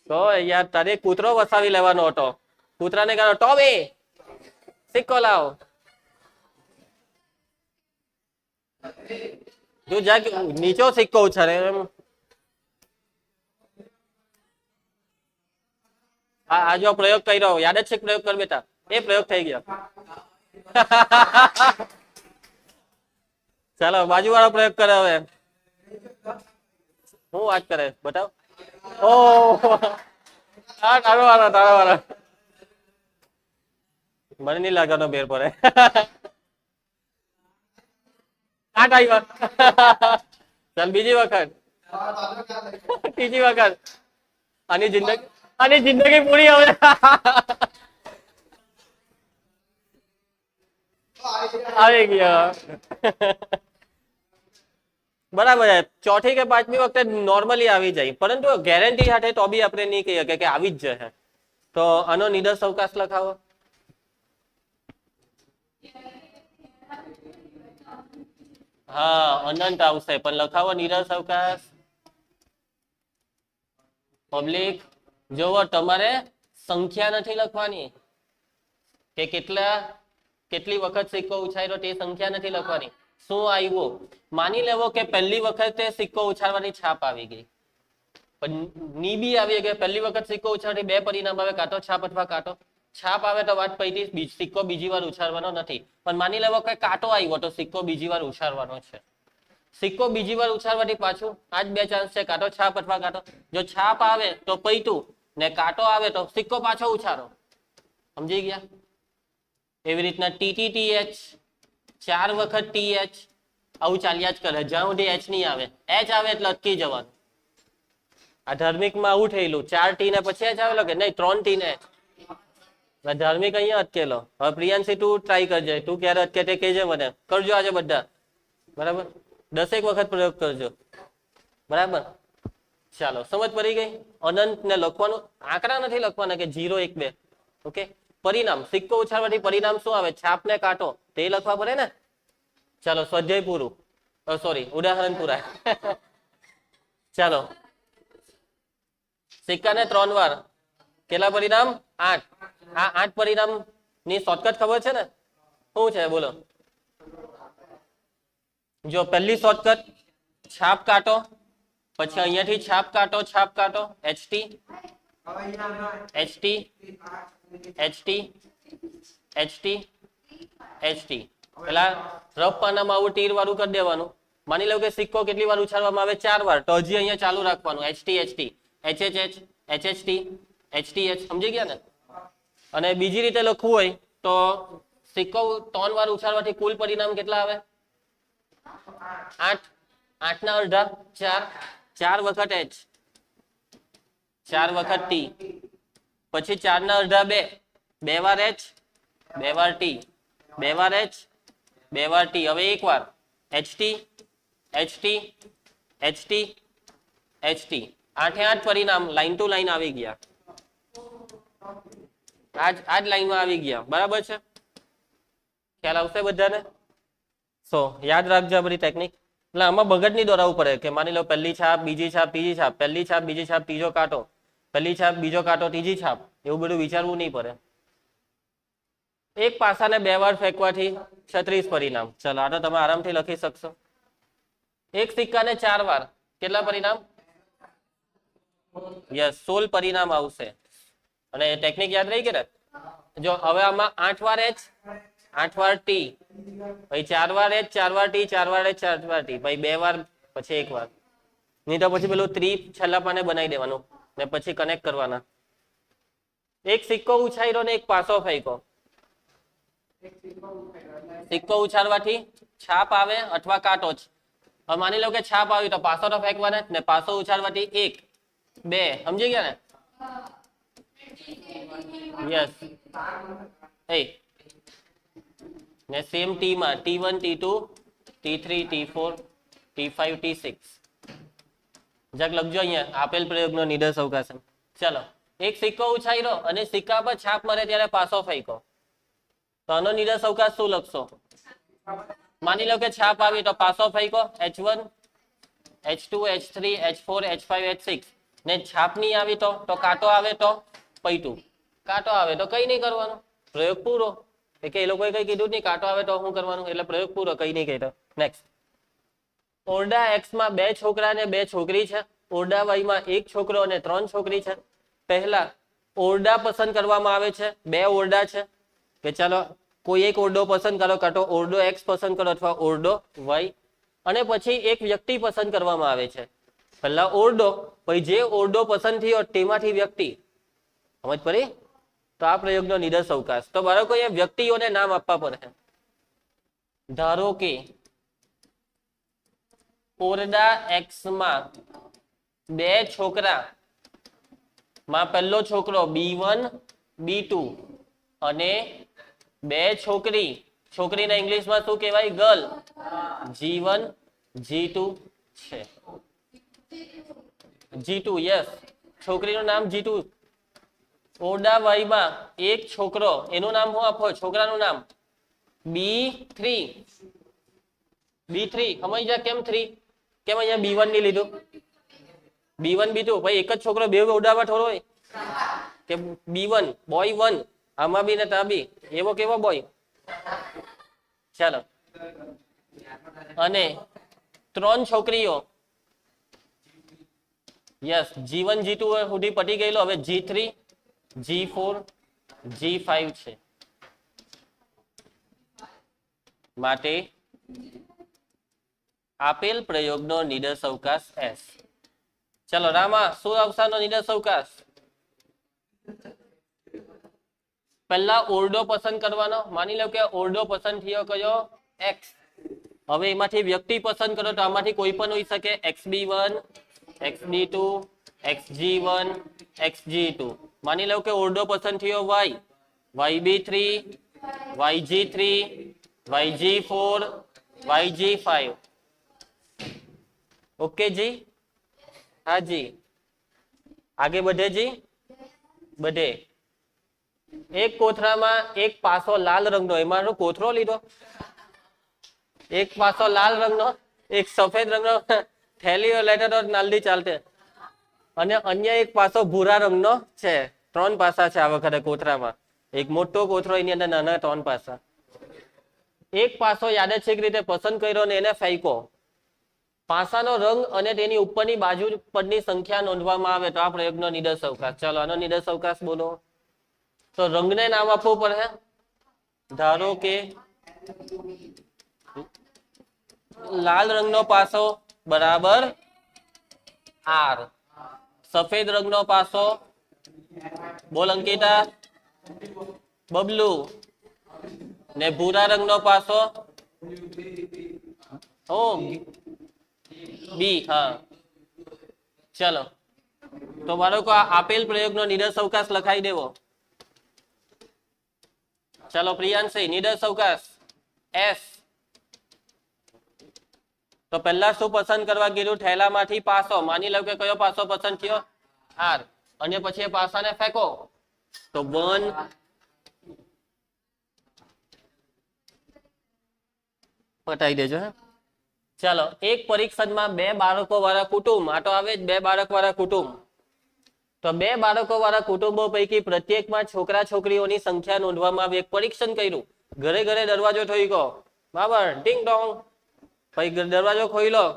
તો યાર તારે કૂતરો વસાવી લેવાનો હતો, કૂતરાને કહો ટોમી સિક્કો લાવો. તું જા નીચો સિક્કો ઉછાળે એમ. આ જો પ્રયોગ કર્યો, યાદ જ છે પ્રયોગ કર બેટા, એ પ્રયોગ થઈ ગયો. ચાલો બાજુ વાળો પ્રયોગ કરે હવે. હું વાત કરે બતાવ. ઓ તારો વાળો મને નહીં લાગવાનો બેર પડે. કાટ આવ્યો. ચાલ બીજી વખત, ત્રીજી વખત. આની જિંદગી પૂરી હવે. આવી ગયો. બરાબર છે. ચોથી કે 5મી વખતે નોર્મલી આવી જાય, પરંતુ ગેરંટી સાથે તો બી આપણે નહીં કહી શકીએ કે આવી જ જશે. તો આનો નિદર્શ અવકાશ લખાવો. હા, અનંત આવશે, પણ લખાવો નિદર્શ અવકાશ. પબ્લિક જોવો, તમારે સંખ્યા નથી લખવાની કે કેટલી વખત સિક્કો ઉછાળ્યો તે સંખ્યા નથી લખવાની. શું આવ્યું? માની લેવો કે પહેલી વખતે સિક્કો ઉછાળવાની છાપ આવી ગઈ, પણ નીબી આવી ગઈ. પહેલી વખત સિક્કો ઉછાળવાથી 2 પરિણામ આવે, કાંટો છાપ અથવા કાંટો છાપ આવે તો વાત પૈતી, સિક્કો બીજી વાર ઉછાળવાનો નથી. પણ માની લેવો કે કાંટો આવ્યો તો સિક્કો બીજી વાર ઉછાળવાનો છે. સિક્કો બીજી વાર ઉછાળવાથી પાછું આ જ 2 ચાન્સ છે, કાંટો છાપ અથવા કાંટો. જો છાપ આવે તો પૈતું, ને કાંટો આવે તો સિક્કો પાછો ઉછાળો. સમજી ગયા? એવી રીતના TTTH 4 વખત TH આવું ચાલ્યા જ કરે જ્યાં સુધી H નહીં આવે. H આવે એટલે અટકી જવાનું. આ ધાર્મિકમાં આવું થયેલું, 4 T ને પછી H આવેલો કે નહીં, 3 T ને H. ધાર્મિક અહીંયા અટકેલો. હવે પ્રિયાંશી તું ટ્રાય કરજે, તું ક્યારે અટકે તે કહેજે મને. કરજો આજે બધા, બરાબર. 10 વખત પ્રયોગ કરજો, બરાબર. ચાલો, સમજ પડી ગઈ? અનંત ને લખવાનું, આંકડા નથી લખવાના કે 0 1 2. ઓકે. પરિણામ, સિક્કો ઉછાળવાથી પરિણામ શું આવે? છાપ ને કાંટો, તે લખવા પડે ને. ચાલો, સ્વાધ્યાય પૂરું, સોરી ઉદાહરણ પૂરા. ચાલો, સિક્કાને 3 વાર, કેટલા પરિણામ? 8. આ 8 પરિણામ ની શોર્ટકટ ખબર છે ને? શું છે બોલો? જો પહેલી શોર્ટકટ છાપ કાંટો, પછી અહીંયાથી છાપ કાંટો HT HT HT HT HT. પેલા રફ પાનામાં આવું તીર વાળું કરી દેવાનું. માની લો કે સિક્કો કેટલી વાર ઉછાળવામાં આવે? 4 વાર. તો હજી અહીંયા ચાલુ રાખવાનું, HT HT HHH HHT HTH. સમજી ગયા ને? અને બીજી રીતે લખવું હોય તો સિક્કો 3 વાર ઉછાળવાથી કુલ પરિણામ કેટલા આવે? 8. 8 ના અડધા 4. 4 વખત H, 4 વખત T, પછી 4 ના અડધા 2, બે વાર એચ, બે વાર ટી, બે વાર એચ, બે વાર ટી. હવે એક વાર એચટી, એચટી, એચટી, એચટી. 8 એ 8 પરિણામ લાઈન ટુ લાઈન આવી ગયા. આજ લાઈનમાં આવી ગયા. બરાબર છે? ખ્યાલ આવશે બધાને? સો યાદ રાખજો આ બધી ટેકનિક. એટલે આમાં બગડ નહીં દોરાવવું પડે કે માની લો પહેલી છાપ, બીજી છાપ, ત્રીજી છાપ, પહેલી છાપ, બીજી છાપ, ત્રીજો કાંટો, પહેલી છાપ, બીજો કાંટો, ત્રીજી છાપ, એવું બધું વિચારવું નહીં પડે. એક પાસાને બે વાર ફેંકવાથી 36 પરિણામ. ચલો આ તો તમે આરામથી લખી શકશો. એક સિક્કાને 4 વાર કેટલા પરિણામ? યસ, 16 પરિણામ આવશે. અને ટેકનિક યાદ રહી કે ને? જો હવે આમાં 8 વાર એચ, 8 વાર ટી, પછી 4 વાર એચ, 4 વાર ટી, 4 વાર એચ, 4 વાર ટી, પછી 2 વાર, પછી 1 વાર. નહીં તો પછી પેલું ત્રી છેલ્લા પાને બનાવી દેવાનું ને પછી કનેક્ટ કરવાના. એક સિક્કો ઉછાળ્યો ને એક પાસો ફેંકો. સિક્કો ઉછાળવાથી છાપ આવે અથવા કાંટો જ. હવે માની લો કે છાપ આવી તો પાસો તો ફેંકવાના ને પાસો ઉછાળવાથી 1, 2. સમજી ગયા ને? યસ. ને સેમ ટી માં T1, T2, T3, T4, T5, T6. જક લખજો અહીંયા આપેલ પ્રયોગનો નિદર્શ અવકાશ. ચલો એક સિક્કો ઉછાળ્યો અને સિક્કા પર છાપ મારે ત્યારે પાસો ફેંકો. તો આનો નિદર્શ અવકાશ શું લખશો? માની લો કે છાપ આવી તો પાસો ફેંકો H1, H2, H3, H4, H5, H6. ને છાપ નહીં આવી તો કાંટો આવે તો પૈટું, કાંટો આવે તો કઈ નહીં કરવાનું, પ્રયોગ પૂરો. કે એ લોકોએ કઈ કીધું નહીં, કાંટો આવે તો શું કરવાનું, એટલે પ્રયોગ પૂરો, કઈ નહીં કહેતો. નેક્સ્ટ. ઓરડા એક્સ માં 2 છોકરા ને 2 છોકરી છે. ઓરડા વાય માં 1 છોકરો અને 3 છોકરી છે. પહેલા ઓરડા પસંદ કરવામાં આવે છે. 2 ઓરડા છે કે ચાલો કોઈ એક ઓરડો પસંદ કરો, કાં તો ઓરડો એક્સ પસંદ કરો અથવા ઓરડો વાય. અને પછી એક વ્યક્તિ પસંદ કરવામાં આવે છે. પહેલા ઓરડો, પછી જે ઓરડો પસંદ થયો તેમાંથી વ્યક્તિ. સમજ પડી? તો આ પ્રયોગનો નિદર્શ અવકાશ. તો બાળકો એ વ્યક્તિઓને નામ આપવા પડે. ધારો કે ઓરડા એક્સ માં 2 છોકરા માં પહેલો છોકરો B1, B2 અને 2 છોકરી, છોકરીના ઇંગ્લિશમાં શું કહેવાય? ગર્લ. G1, G2 છે. G2, યસ, છોકરીનું નામ G2. ઓરડા વાય માં 1 છોકરો, એનું નામ શું આપો? છોકરાનું નામ B3. B3 સમજ જા. કેમ 3? કેમ અહીંયા B1 ની લીધું? B1, B2 ભાઈ એક જ છોકરો બે ઓરડામાં થોડો હોય કે B1 બોય 1 આમાં બી ને ત્યાં બી, એવો કેવો બોય? ચાલો. અને 3 છોકરીઓ. યસ, G1, G2 સુધી પટી ગયેલો. હવે G3, G4, G5 છે. માટે આપેલ પ્રયોગનો નિદર્શ અવકાશ S. ચલો રામા, શું અવસાનનો નિદર્શ અવકાશ? પહેલા ઓરડો પસંદ કરવાનો. માની લો કે ઓરડો પસંદ થયો કયો? X. હવે એમાંથી વ્યક્તિ પસંદ કરો તો આમાંથી કોઈ પણ હોઈ શકે. XB1, XB2, XG1, XG2. માની લો કે ઓરડો પસંદ થયો Y, YB3, YG3, YG4, YG5. Okay जी? हाँ जी, आगे बढ़े जी? बढ़े. एक कोथरा में एक पासो लाल रंग नो, एमां कोथरो लीधो. एक पासो लाल रंग नो, एक सफेद रंग नो थैली लेटर तो नालदी चालते. અને અન્ય એક પાસો ભૂરા રંગનો છે. 3 પાસા છે આ વખતે કોથરામાં. એક મોટો કોથરો, એની અંદર નાના 3 પાસા. એક પાસો યાદચ્છિક રીતે પસંદ કર્યો અને એને ફેંકો. પાસાનો રંગ અને તેની ઉપરની બાજુ પરની સંખ્યા નોંધવામાં આવે તો આ પ્રયોગનો નિદર્શ અવકાશ. ચાલો આનો નિદર્શ અવકાશ બોલો. તો રંગને નામ આપવું પડે. ધારો કે લાલ રંગનો પાસો બરાબર R. સફેદ રંગનો પાસો બોલ અંકિતા, બબલુ. ને ભૂરા રંગનો પાસો બી. હા ચલો, તો બાળકો આપેલ પ્રયોગનો નિદર્શ અવકાશ લખાઈ દેવો. ચાલો પ્રિયાંશી, નિડર અવકાશ એસ. તો પહેલા શું પસંદ કરવા કીધું? થેલામાંથી પાસો. માની લો કે કયો પાસો પસંદ થયો? આર. અને પછી એ પાસાને ફેંકો તો 1 પટાઈ દેજો. હે, ચાલો. એક પરીક્ષણમાં 2 બાળકો વાળા કુટુંબ, આ તો આવે જ 2 બાળક વાળા કુટુંબ. તો 2 બાળકો વાળા કુટુંબો પૈકી પ્રત્યેકમાં છોકરા છોકરીઓની સંખ્યા નોંધવામાં આવી. એક પરીક્ષણ કર્યું. ઘરે ઘરે દરવાજો ઠોક્યો, બરાબર, ટીંગ ડોંગ. પછી દરવાજો ખોલ્યો,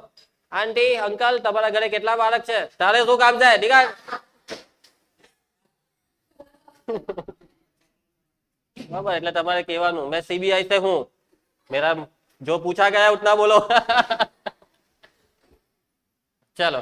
આંટી અંકલ તમારા ઘરે કેટલા બાળક છે? તારે શું કામ છે? ઠીક. બરાબર, એટલે તમારે કહેવાનું મેં સીબીઆઈ से हूं, मेरा जो पूछा गया उतना बोलो. ચાલો,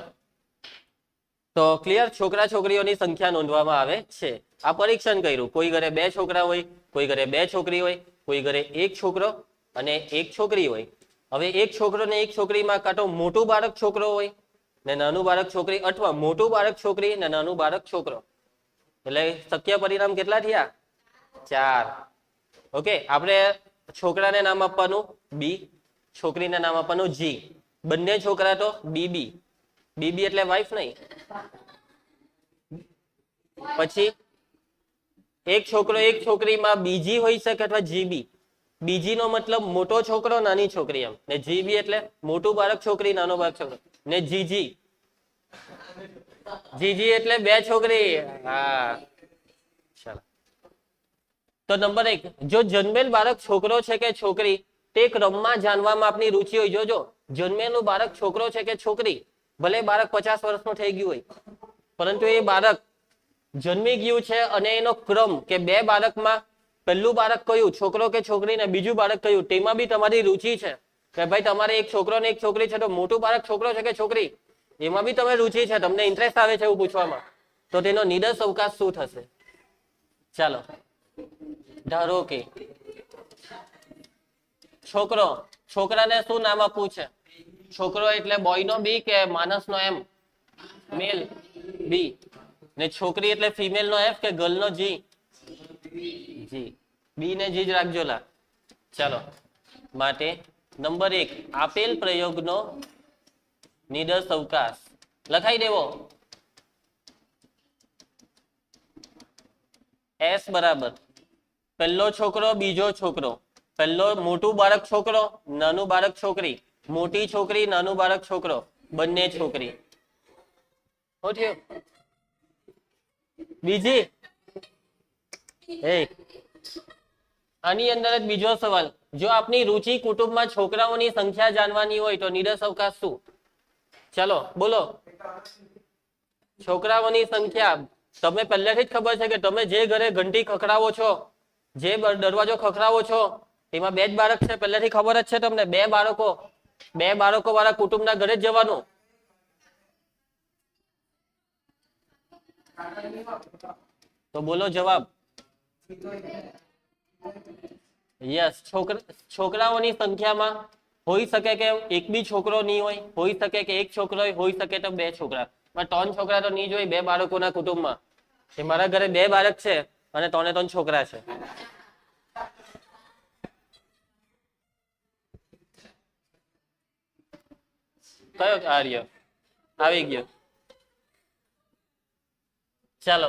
તો ક્લિયર. છોકરા છોકરીઓની સંખ્યા નોંધવામાં આવે છે. આ પરીક્ષણ કર્યું. કોઈ ઘરે 2 છોકરા હોય, કોઈ ઘરે 2 છોકરી હોય, કોઈ ઘરે 1 છોકરો અને 1 છોકરી હોય. હવે 1 છોકરો ને 1 છોકરીમાં કાં તો મોટું બાળક છોકરો હોય ને નાનું બાળક છોકરી, અથવા મોટું બાળક છોકરી ને નાનું બાળક છોકરો. એટલે શક્ય પરિણામ કેટલા થયા? 4. ઓકે, આપણે છોકરાને નામ આપવાનું બી, છોકરીને નામ આપવાનું જી. બંને છોકરા તો બીબી. બીબી એટલે વાઇફ નહીં. પછી એક છોકરો એક છોકરીમાં બીજી હોઈ શકે અથવા જીબી. બીજી નો મતલબ મોટો છોકરો નાની છોકરી એમ, ને જીબી એટલે મોટું બાળક છોકરી નાનો બાળક છોકરો, ને જીજી. જીજી એટલે 2 છોકરી. હા, ચાલો. તો નંબર 1, જો જન્મેલ બાળક છોકરો છે કે છોકરી તે ક્રમમાં જાણવામાં આપની રુચિ હોય. જોજો, જન્મેલું બાળક છોકરો છે કે છોકરી, ભલે બાળક 50 વર્ષનું થઈ ગયું હોય, પરંતુ એ બાળક જન્મી ગયું છે અને એનો ક્રમ કે 2 બાળકમાં પહેલું બાળક કયું, છોકરો કે છોકરી, ને બીજું બાળક કયું, તેમાં બી તમારી રુચિ છે કે ભાઈ તમારે એક છોકરો ને એક છોકરી છે, તો મોટું બાળક છોકરો છે કે છોકરી, એમાં બી તમે રુચિ છે, તમને ઇન્ટરેસ્ટ આવે છે એવું પૂછવામાં, તો તેનો નિડર અવકાશ શું થશે? ચાલો, ધારો કે છોકરો, છોકરાને શું નામ આપવું છે? છોકરો એટલે બોય નો બી કે માણસ નો એમ, મેલ બી, ને છોકરી એટલે ફિમેલ નો એફ કે ગર્લ નો જી? જી. બી ને જી જ રાખજો લા. ચાલો, માટે નંબર 1, આપેલ પ્રયોગનો નિડર અવકાશ લખાઈ દેવો. એસ બરાબર પહેલો છોકરો બીજો છોકરો, પહેલો મોટું બાળક છોકરો નાનું બાળક છોકરી, મોટી છોકરી નાનું બાળક છોકરો, બંને છોકરી. શું થયું? બીજી આની અંદર જ બીજો સવાલ, જો આપની રુચિ કુટુંબમાં છોકરાઓની સંખ્યા જાણવાની હોય તો નિડર અવકાશ શું? ચલો બોલો. છોકરાઓની સંખ્યા તમે પહેલેથી જ ખબર છે કે તમે જે ઘરે ઘંટી ખખડાવો છો, જે દરવાજો ખખડાવો છો, એમાં 2 જ બાળક છે, પહેલેથી ખબર જ છે તમને. 2 બાળકો વાળા કુટુંબના ઘરે જ જવાનું. તો બોલો જવાબ. યસ, છોકરાઓની સંખ્યામાં હોઈ શકે કે એક બી છોકરો નહીં હોય, હોઈ શકે કે એક છોકરો હોય, હોઈ શકે તો 2 છોકરા. 3 છોકરા તો નહીં જ હોય 2 બાળકોના કુટુંબમાં. એ મારા ઘરે 2 બાળક છે અને 3 છોકરા છે. કયો આર્ય આવી ગયો? ચાલો,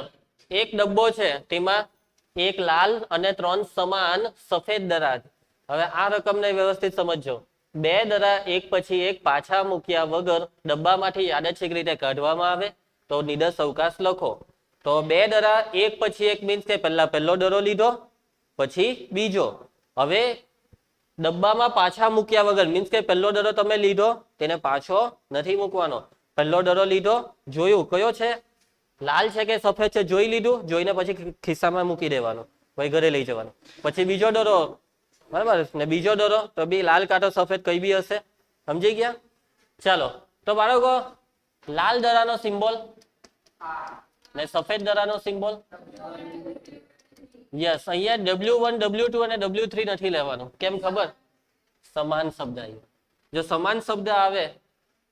એક ડબ્બો છે, તેમાં 1 લાલ અને 3 સમાન સફેદ દરાજ. હવે આ રકમને વ્યવસ્થિત સમજજો. 2 દરા એક પછી એક પાછા મૂક્યા વગર ડબ્બામાંથી યાદચ્છિક રીતે કાઢવામાં આવે તો નિડર અવકાશ લખો. તો 2 દરા એક પછી એક મીન્સ કે પહેલા પહેલો દરો લીધો પછી બીજો. હવે ડબ્બામાં પાછા મૂક્યા વગર મીન્સ કે પહેલો દરો તમે લીધો તેને પાછો નથી મૂકવાનો. પહેલો દરો લીધો, જોયું કયો છે, લાલ છે કે સફેદ છે, જોઈ લીધું, જોઈને પછી ખિસ્સામાં મૂકી દેવાનો, ભાઈ ઘરે લઈ જવાનો. પછી બીજો દરો, બરાબર ને, બીજો દરો તો બી લાલ કાંટો સફેદ કઈ બી હશે. સમજી ગયા? ચાલો, તો બાળકો લાલ દરાનો સિમ્બોલ ને સફેદ દરાનો સિમ્બોલ. યસ, અહીંયા W1 W2 અને W3 નથી લેવાનું. કેમ ખબર? સમાન શબ્દ આવ્યો. જો સમાન શબ્દ આવે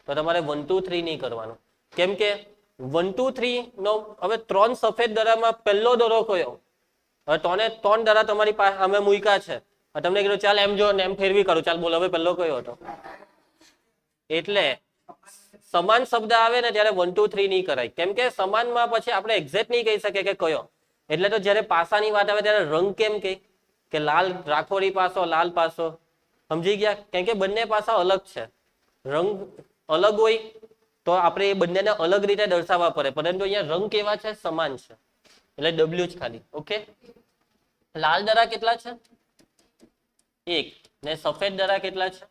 તો તમારે 1 2 3 નહીં કરવાનું. કેમ કે 1 2 3 નો હવે 3 સફેદ દરામાં પહેલો દરો કયો? હવે ત્રણ દરા તમારી પાસે સામે મૂક્યા છે, તમને કીધું ચાલ એમ જો ને એમ ફેરવી કરું, ચાલ બોલો હવે પહેલો કયો હતો? એટલે સમાન શબ્દ આવે ને ત્યારે 1 2 3 નહીં કરાય, કેમ કે સમાનમાં પછી આપણે એક્ઝેક્ટ નહીં કહી શકીએ કે કયો. એટલે તો જયારે પાસાની વાત આવે ત્યારે રંગ કેમ કે લાલ રાખોડી પાસો, લાલ પાસો, સમજી ગયા? કેમ કે બંને પાસા અલગ છે, રંગ અલગ હોય તો આપણે એ બંનેને અલગ રીતે દર્શાવવા પડે, પરંતુ અહીંયા રંગ કેવા છે? સમાન છે, એટલે ડબલ્યુ જ ખાલી. ઓકે, લાલ દરા કેટલા છે? 1. ને સફેદ દરા કેટલા છે?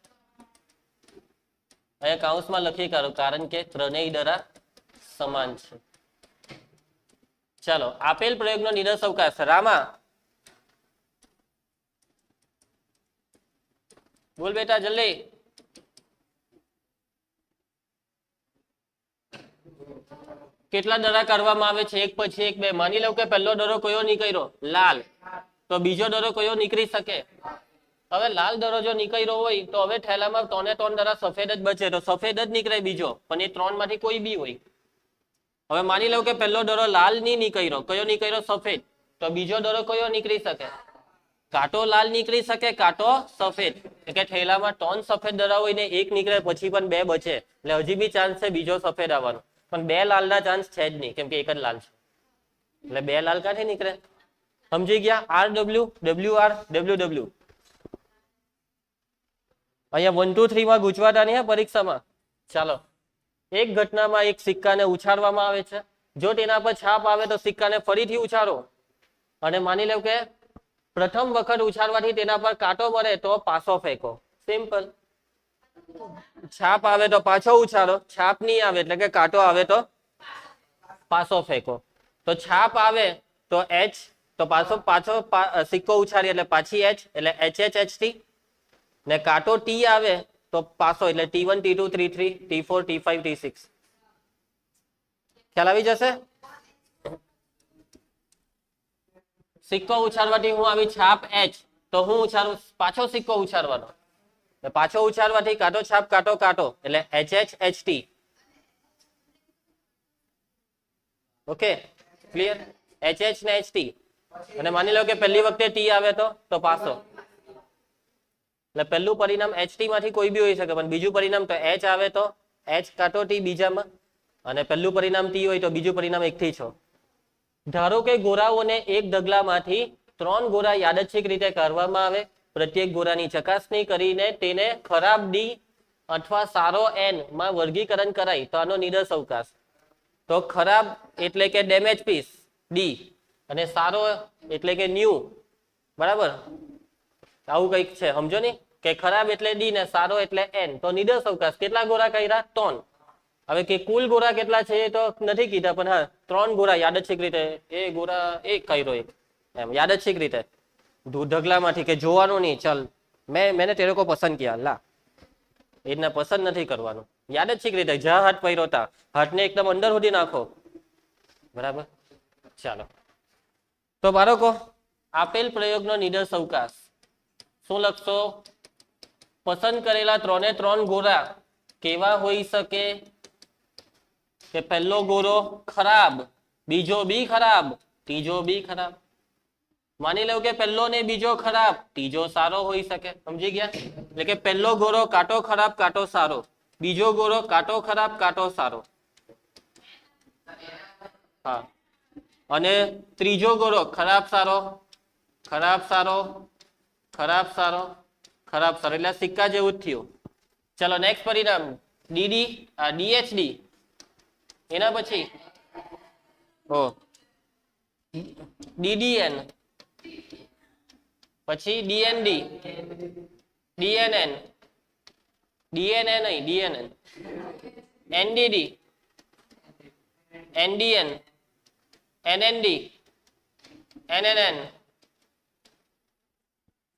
અહીંયા કાઉન્સમાં લખી કાઢો, કારણ કે ત્રણેય દરા સમાન છે. ચાલો, આપેલ પ્રયોગનો નિરસ અવકાશ. રામા બોલ બેટા જલ્દી. કેટલા દરા કાઢવામાં આવે છે? એક પછી એક, બે. માની લઉં કે પહેલો દરો કયો નીકળ્યો? લાલ. તો બીજો દરો કયો નીકળી શકે? હવે લાલ દરો જો નીકળ્યો હોય તો હવે થેલામાં 3 3 દરા સફેદ જ બચે, તો સફેદ જ નીકળે બીજો, પણ એ 3 માંથી કોઈ બી હોય. હવે માની લઉં કે પહેલો દરો લાલ નહીં નીકળ્યો, કયો નીકળ્યો? સફેદ. તો બીજો દરો કયો નીકળી શકે? કાંટો લાલ નીકળી શકે, કાંટો સફેદ. એટલે થેલામાં 3 સફેદ દરા હોય ને 1 નીકળે, પછી પણ 2 બચે, એટલે હજી બી ચાન્સ છે બીજો સફેદ આવવાનો, પણ 2 લાલના ચાન્સ છે જ નહીં, કેમ કે એક જ લાલ છે, એટલે 2 લાલ કાંઠે નીકળે. સમજી ગયા? R W, W R, W W. અહીંયા 1 2 3 માં ગુંચવાતા નહીં પરીક્ષામાં. ચાલો, એક ઘટનામાં એક સિક્કાને ઉછાળવામાં આવે છે. જો તેના પર છાપ આવે તો સિક્કાને ફરીથી ઉછાળો, અને માની લો કે પ્રથમ વખત ઉછાળવાથી તેના પર કાંટો મળે તો પાછો ફેંકો. સિમ્પલ. છાપ આવે તો પાછો ઉછાળો, છાપ નહીં આવે એટલે કે કાંટો આવે તો પાછો ફેંકો. તો છાપ આવે તો એચ, તો પાછો સિક્કો ઉછાળી એટલે પાછી એચ, એટલે HH HT. ને કાંટો ટી આવે તો પાછો, એટલે T1 T2 T3 T4 T5 T6. ખ્યાલ આવી જશે? સિક્કો ઉછાળવાથી હું આવી છાપ એચ, તો હું ઉછાળું પાછો સિક્કો ઉછાળવાનો, પાછો ઉછાળવાથી કાંટો છાપ કાંટો કાંટો, એટલે HH HT. Okay, clear? HH ને HT. અને માની લો કે પહેલી વખતે ટી આવે તો પાછો, એટલે પહેલું પરિણામ HT માંથી કોઈ બી હોઈ શકે, પણ બીજું પરિણામ તો H આવે તો H કાંટો T બીજામાં, અને પહેલું પરિણામ T હોય તો બીજું પરિણામ 1 થી 6. ધારો કે ગોરાઓને એક ઢગલામાંથી 3 ગોરા યાદચ્છિક રીતે કાઢવામાં આવે. પ્રત્યેક ગોરાની ચકાસણી કરીને તેને ખરાબ ડી અથવા સારો N માં વર્ગીકરણ કરાય તો આનો નિરસ અવકાશ. તો ખરાબ એટલે કે ડેમેજ પીસ ડી, અને સારો એટલે કે ન્યુ. બરાબર? આવું કંઈક છે, સમજો ને, કે ખરાબ એટલે ડી ને સારો એટલે N. તો નિરસ અવકાશ કેટલા ગોરા કર્યા? 3. હવે કે કુલ ગોરા કેટલા છે એ તો નથી કીધા, પણ હા 3 ગોરા યાદચ્છિક રીતે, એ ગોરા એક કર્યો એમ યાદચ્છિક રીતે ઢગલામાંથી, કે જોવાનું નહીં, ચલ મેને તેરે કો પસંદ કિયા, લા એને પસંદ નથી કરવાનું, યાદચ્છિક રીતે જ્યાં હાથ પહેર્યો તા હાથને એકદમ અંદર સુધી નાખો. બરાબર? ચાલો, તો બાળકો આપેલ પ્રયોગનો નિરસ અવકાશ શું લખશો? પસંદ કરેલા 3 3 ગોરા કેવા હોઈ શકે? કે પહેલો ગોરો ખરાબ, બીજો બી ખરાબ, ત્રીજો બી ખરાબ. માની લો કે પહેલો ને બીજો ખરાબ, ત્રીજો સારો હોઈ શકે. સમજી ગયા? એટલે કે પહેલો ગોરો કાંટો ખરાબ કાંટો સારો, બીજો ગોરો કાંટો ખરાબ કાંટો સારો, હા, અને ત્રીજો ગોરો ખરાબ સારો ખરાબ સારો ખરાબ સારો ખરાબ સારો, એટલે સિક્કા જેવું જ થયું. ચલો નેક્સ્ટ પરિણામ ડીડી DHD. એના પછી DDN, પછી DND, DNN, DNA નહીં DNN, NDD, NDN, NND, NNN.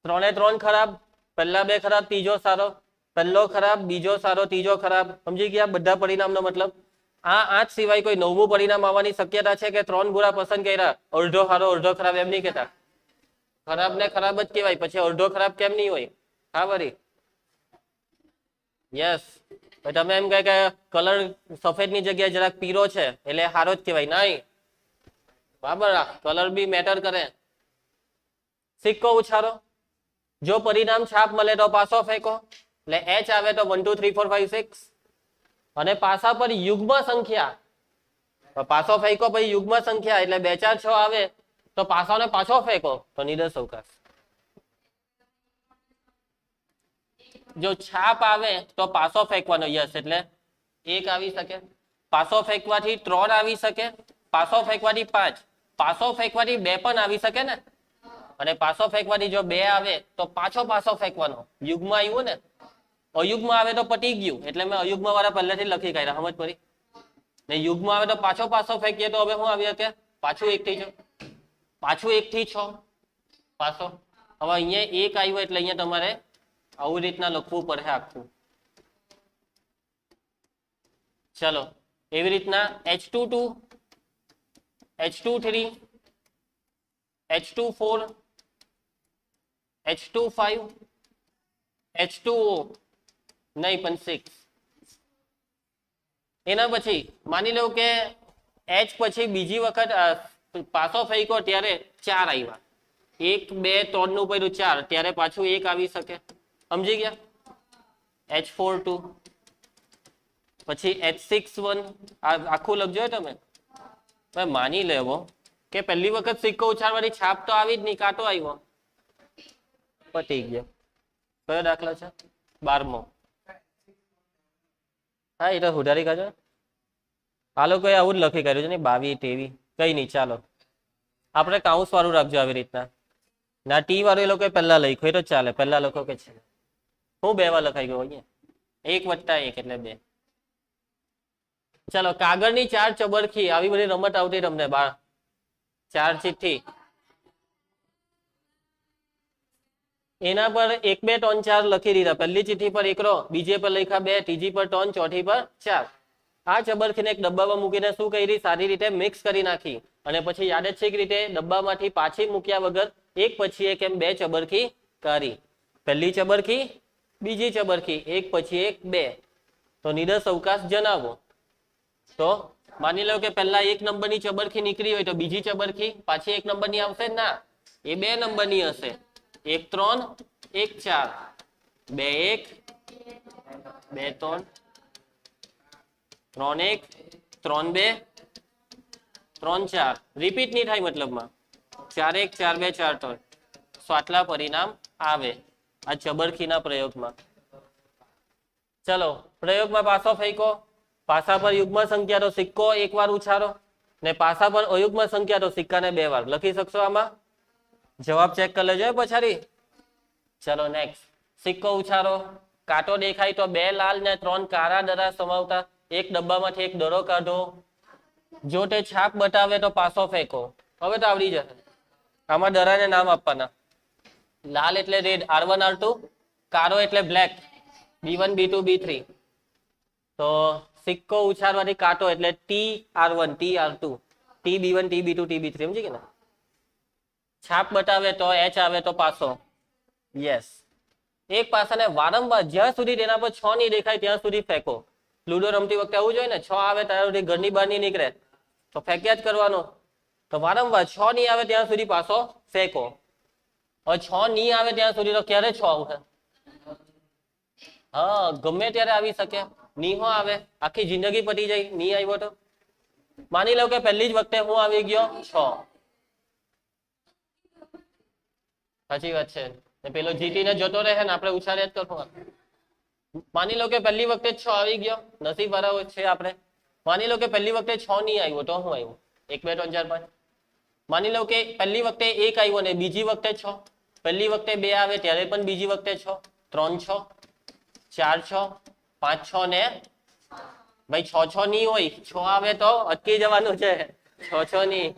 3 3 ખરાબ, પહેલા 2 ખરાબ, ત્રીજો સારો, પહેલો ખરાબ, બીજો સારો, ત્રીજો ખરાબ. સમજી ગયા બધા પરિણામનો મતલબ? આ જ સિવાય કોઈ 9મું પરિણામ આવવાની શક્યતા છે કે 3 ગોરા પસંદ કર્યા, અડધો સારો અડધો ખરાબ, એમ નહીં કહેતા. ખરાબ ને ખરાબ જ કહેવાય, પછી અડધો ખરાબ કેમ નહીં હોય? હા વરી, યસ. તમે એમ કહે કે કલર સફેદ ની જગ્યાએ જરાક પીળો છે એટલે સારો જ કહેવાય, નહીં. બરાબર, કલર બી મેટર કરે. સિક્કો ઉછાળો, જો પરિણામ છાપ મળે તો પાસો ફેંકો, એટલે H આવે તો 1 2 3 4 5 6, અને પાસા પર યુગ્મ સંખ્યા, પાસો ફેંકો પછી યુગ્મ સંખ્યા એટલે 2 4 6 આવે તો પાસાને પાછો ફેંકો તો નિર્દર્શ અવકાશ. જો છાપ આવે તો પાસો ફેંકવાનો, યસ, એટલે 1 આવી શકે, પાસો ફેંકવાથી 3 આવી શકે, પાસો ફેંકવાથી 5, પાસો ફેંકવાથી 2 પણ આવી શકે ને, અને પાસો ફેંકવાથી જો 2 આવે તો પાછો પાસો ફેંકવાનો, યુગ્મ આવ્યું ને, અયુગ્મ આવે તો પતી ગયું, એટલે મેં અયુગ્મ વાળા પહેલેથી લખી કાઢ્યા, સમજ પડી ને. યુગ્મ આવે તો પાછો પાસો ફેંકીએ તો હવે શું આવી શકે, પાછું 1 થી 6, પાછું 1 થી 6 પાસો. હવે અહીંયા 1 આવ્યો એટલે અહીંયા તમારે આવી રીતના લખવું પડે આખું. ચલો એવી રીતના H22, H23, H24, H25, H2O નહીં પણ 6. એના પછી માની લો કે H પછી બીજી વખત પાસો ફેંકો ત્યારે 4 આવ્યા, 1 2 3 નું પડ્યું 4, ત્યારે પાછું 1 આવી શકે, સમજી ગયા. H42, પછી H61, આખું લખજો તમે. માની લેવો કે પહેલી વખત સિક્કો ઉછાળવાની છાપ તો આવી જ નહીં, કાંટો આવ્યો, પતી ગયો. કયો દાખલો છે? 12મો. હા, એ તો સુધારી કાઢો. આ લોકોએ આવું જ લખી કાઢ્યું છે ને, 22 23, કઈ નહીં. ચાલો આપણે કાઉન્સ વાળું રાખજો આવી રીતના. ના ટી વાળું એ લોકોએ પહેલા લખ્યું, એ તો ચાલે, પહેલા લખો કે છે. હું 2 વાર લખાઈ ગયો અહીંયા, 1 + 1 એટલે 2. ચાલો કાગળની 4 ચબરખી, આવી બધી રમત આવતી તમને 4 ચિઠ્ઠી, એના પર 1 2 3 4 લખી દીધા. પહેલી ચિઠ્ઠી પર 1 રો, બીજી પર લખ્યા 2, ત્રીજી પર 3, ચોથી પર 4. આ ચબરખીને એક ડબ્બામાં મૂકીને શું કરી, સારી રીતે મિક્સ કરી નાખી, અને પછી યાદચ્છિક રીતે ડબ્બામાંથી પાછી મૂક્યા વગર એક પછી એક એમ 2 ચબરખી કરી. પહેલી ચબરખી, બીજી ચબરખી, એક પછી એક 2. તો નિર્દર્શ અવકાશ જણાવો. તો માની લો કે પહેલા 1 નંબરની ચબરખી નીકળી હોય તો બીજી ચબરખી પાછી 1 નંબરની આવશે ના, એ 2 નંબરની હશે. 1 3 1 4, 2 1 2 3, 3 1 3 2 3 4, રિપીટ નહીં થાય મતલબમાં. 4 1 4 2 4 3. તો આટલા પરિણામ આવે આ ચબરખીના પ્રયોગમાં. ચલો પ્રયોગમાં પાસો ફેંકો, પાસા પર યુગ્મ સંખ્યા તો સિક્કો 1 વાર ઉછાળો, ને પાસા પર અયુગ્મ સંખ્યા તો સિક્કાને 2 વાર. લખી શકશો આમાં? જવાબ ચેક કરી લેજો પછાડી. ચલો નેક્સ્ટ. સિક્કો ઉછાળો, કાંટો દેખાય તો 2 લાલ ને 3 કાળા દરા સમાવતા એક ડબ્બામાંથી એક દરો કાઢો. જો તે છાપ બતાવે તો પાસો ફેંકો. હવે તો આવડી જશે. આમાં દરાને નામ આપવાના. લાલ એટલે રેડ, R1 R2, કાળો એટલે બ્લેક, B1 B2 B3. તો સિક્કો ઉછાળવાથી કાંટો એટલે TR1 TR2, TB1 TB2 TB3, સમજી ગયા ને? છાપ બતાવે તો H આવે તો પાસો. યસ. એક પાસાને વારંવાર જ્યાં સુધી તેના પર 6 નહીં દેખાય ત્યાં સુધી ફેંકો. લૂડો રમતી વખતે આવું જોઈએ ને, 6 આવે ત્યાં સુધી ઘરની બહાર નહીં નીકળે તો ફેંક્યા જ કરવાનો. તો વારંવાર 6 નહીં આવે ત્યાં સુધી પાસો ફેંકો. હવે 6 નહીં આવે ત્યાં સુધી તો ક્યારે 6 આવશે? હા, ગમે ત્યારે આવી શકે. નહીં આવે આખી જિંદગી પતી જાય, નહીં આવ્યો તો. માની લો કે પહેલી જ વખતે હું આવી ગયો 6. સાચી વાત છે. પેલો જીતીને જતો રહે ને આપણે ઉછાળ્યા જ કરવું. માની લો કે પહેલી વખતે 6 આવી ગયો, નસીબ વાળા છે આપણે. માની લો કે પહેલી વખતે 6 નહીં આવ્યો તો શું આવ્યું? 1 2 3 4 5. માની લો કે પહેલી વખતે 1 આવ્યો ને બીજી વખતે 6, પહેલી વખતે 2 આવે ત્યારે પણ બીજી વખતે 6, 3 6, 4 6, 5 6 ને ભાઈ 6 6 નહીં હોય, 6 આવે તો અટકી જવાનું છે. 6 6 નહીં.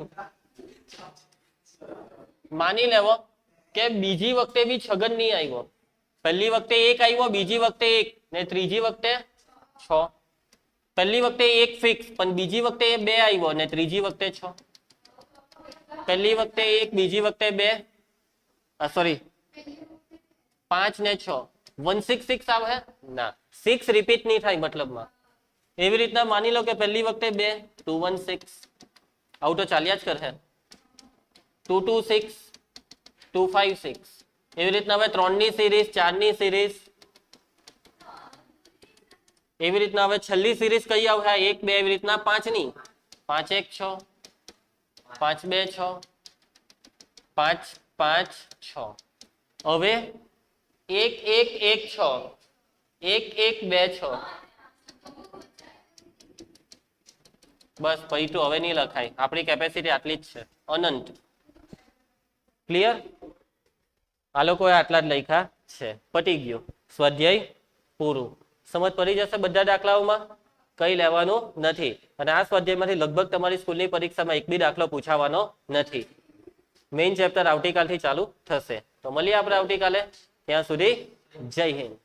માની લેવો કે બીજી વખતે બી છગન નહીં આવ્યો. પહેલી વખતે 1 આવ્યો, બીજી વખતે 1 ને ત્રીજી વખતે 6. પહેલી વખતે 1 ફિક્સ, પણ બીજી વખતે 2 આવ્યો ને ત્રીજી વખતે 6. પહેલી વખતે 1, બીજી વખતે 2, સોરી 5 ને 6, 1 6 6 આવે ના, 6 રિપીટ નહીં થાય મતલબમાં. એવી રીતના માની લો કે પહેલી વખતે 2 2 1 6, આવું તો ચાલ્યા જ કરે. 2 2 6, 2 5 6 એવી રીતના હવે 3 ની સિરીઝ 4 ની સિરીઝ એવી રીતના હવે છેલ્લી સિરીઝ કઈ આવશે 1 2 એવી રીતના 5 ની 5 1 6 5 2 6 5 5 6 હવે 1 1 1 6 1 1 2 6 બસ પછી તો હવે નહીં લખાય આપણી કેપેસિટી આટલી જ છે અનંત ક્લિયર આ લોકોએ આટલા જ લખ્યા છે પતી ગયું સ્વાધ્યાય પૂરું સમજ પડી જશે બધા દાખલાઓમાં કઈ લેવાનું નથી અને આ સ્વાધ્યાયમાંથી લગભગ તમારી સ્કૂલની પરીક્ષામાં એક બી દાખલો પૂછાવાનો નથી મેઇન ચેપ્ટર આવતીકાલથી ચાલુ થશે તો મળીએ આપણે આવતીકાલે ત્યાં સુધી જય હિન્દ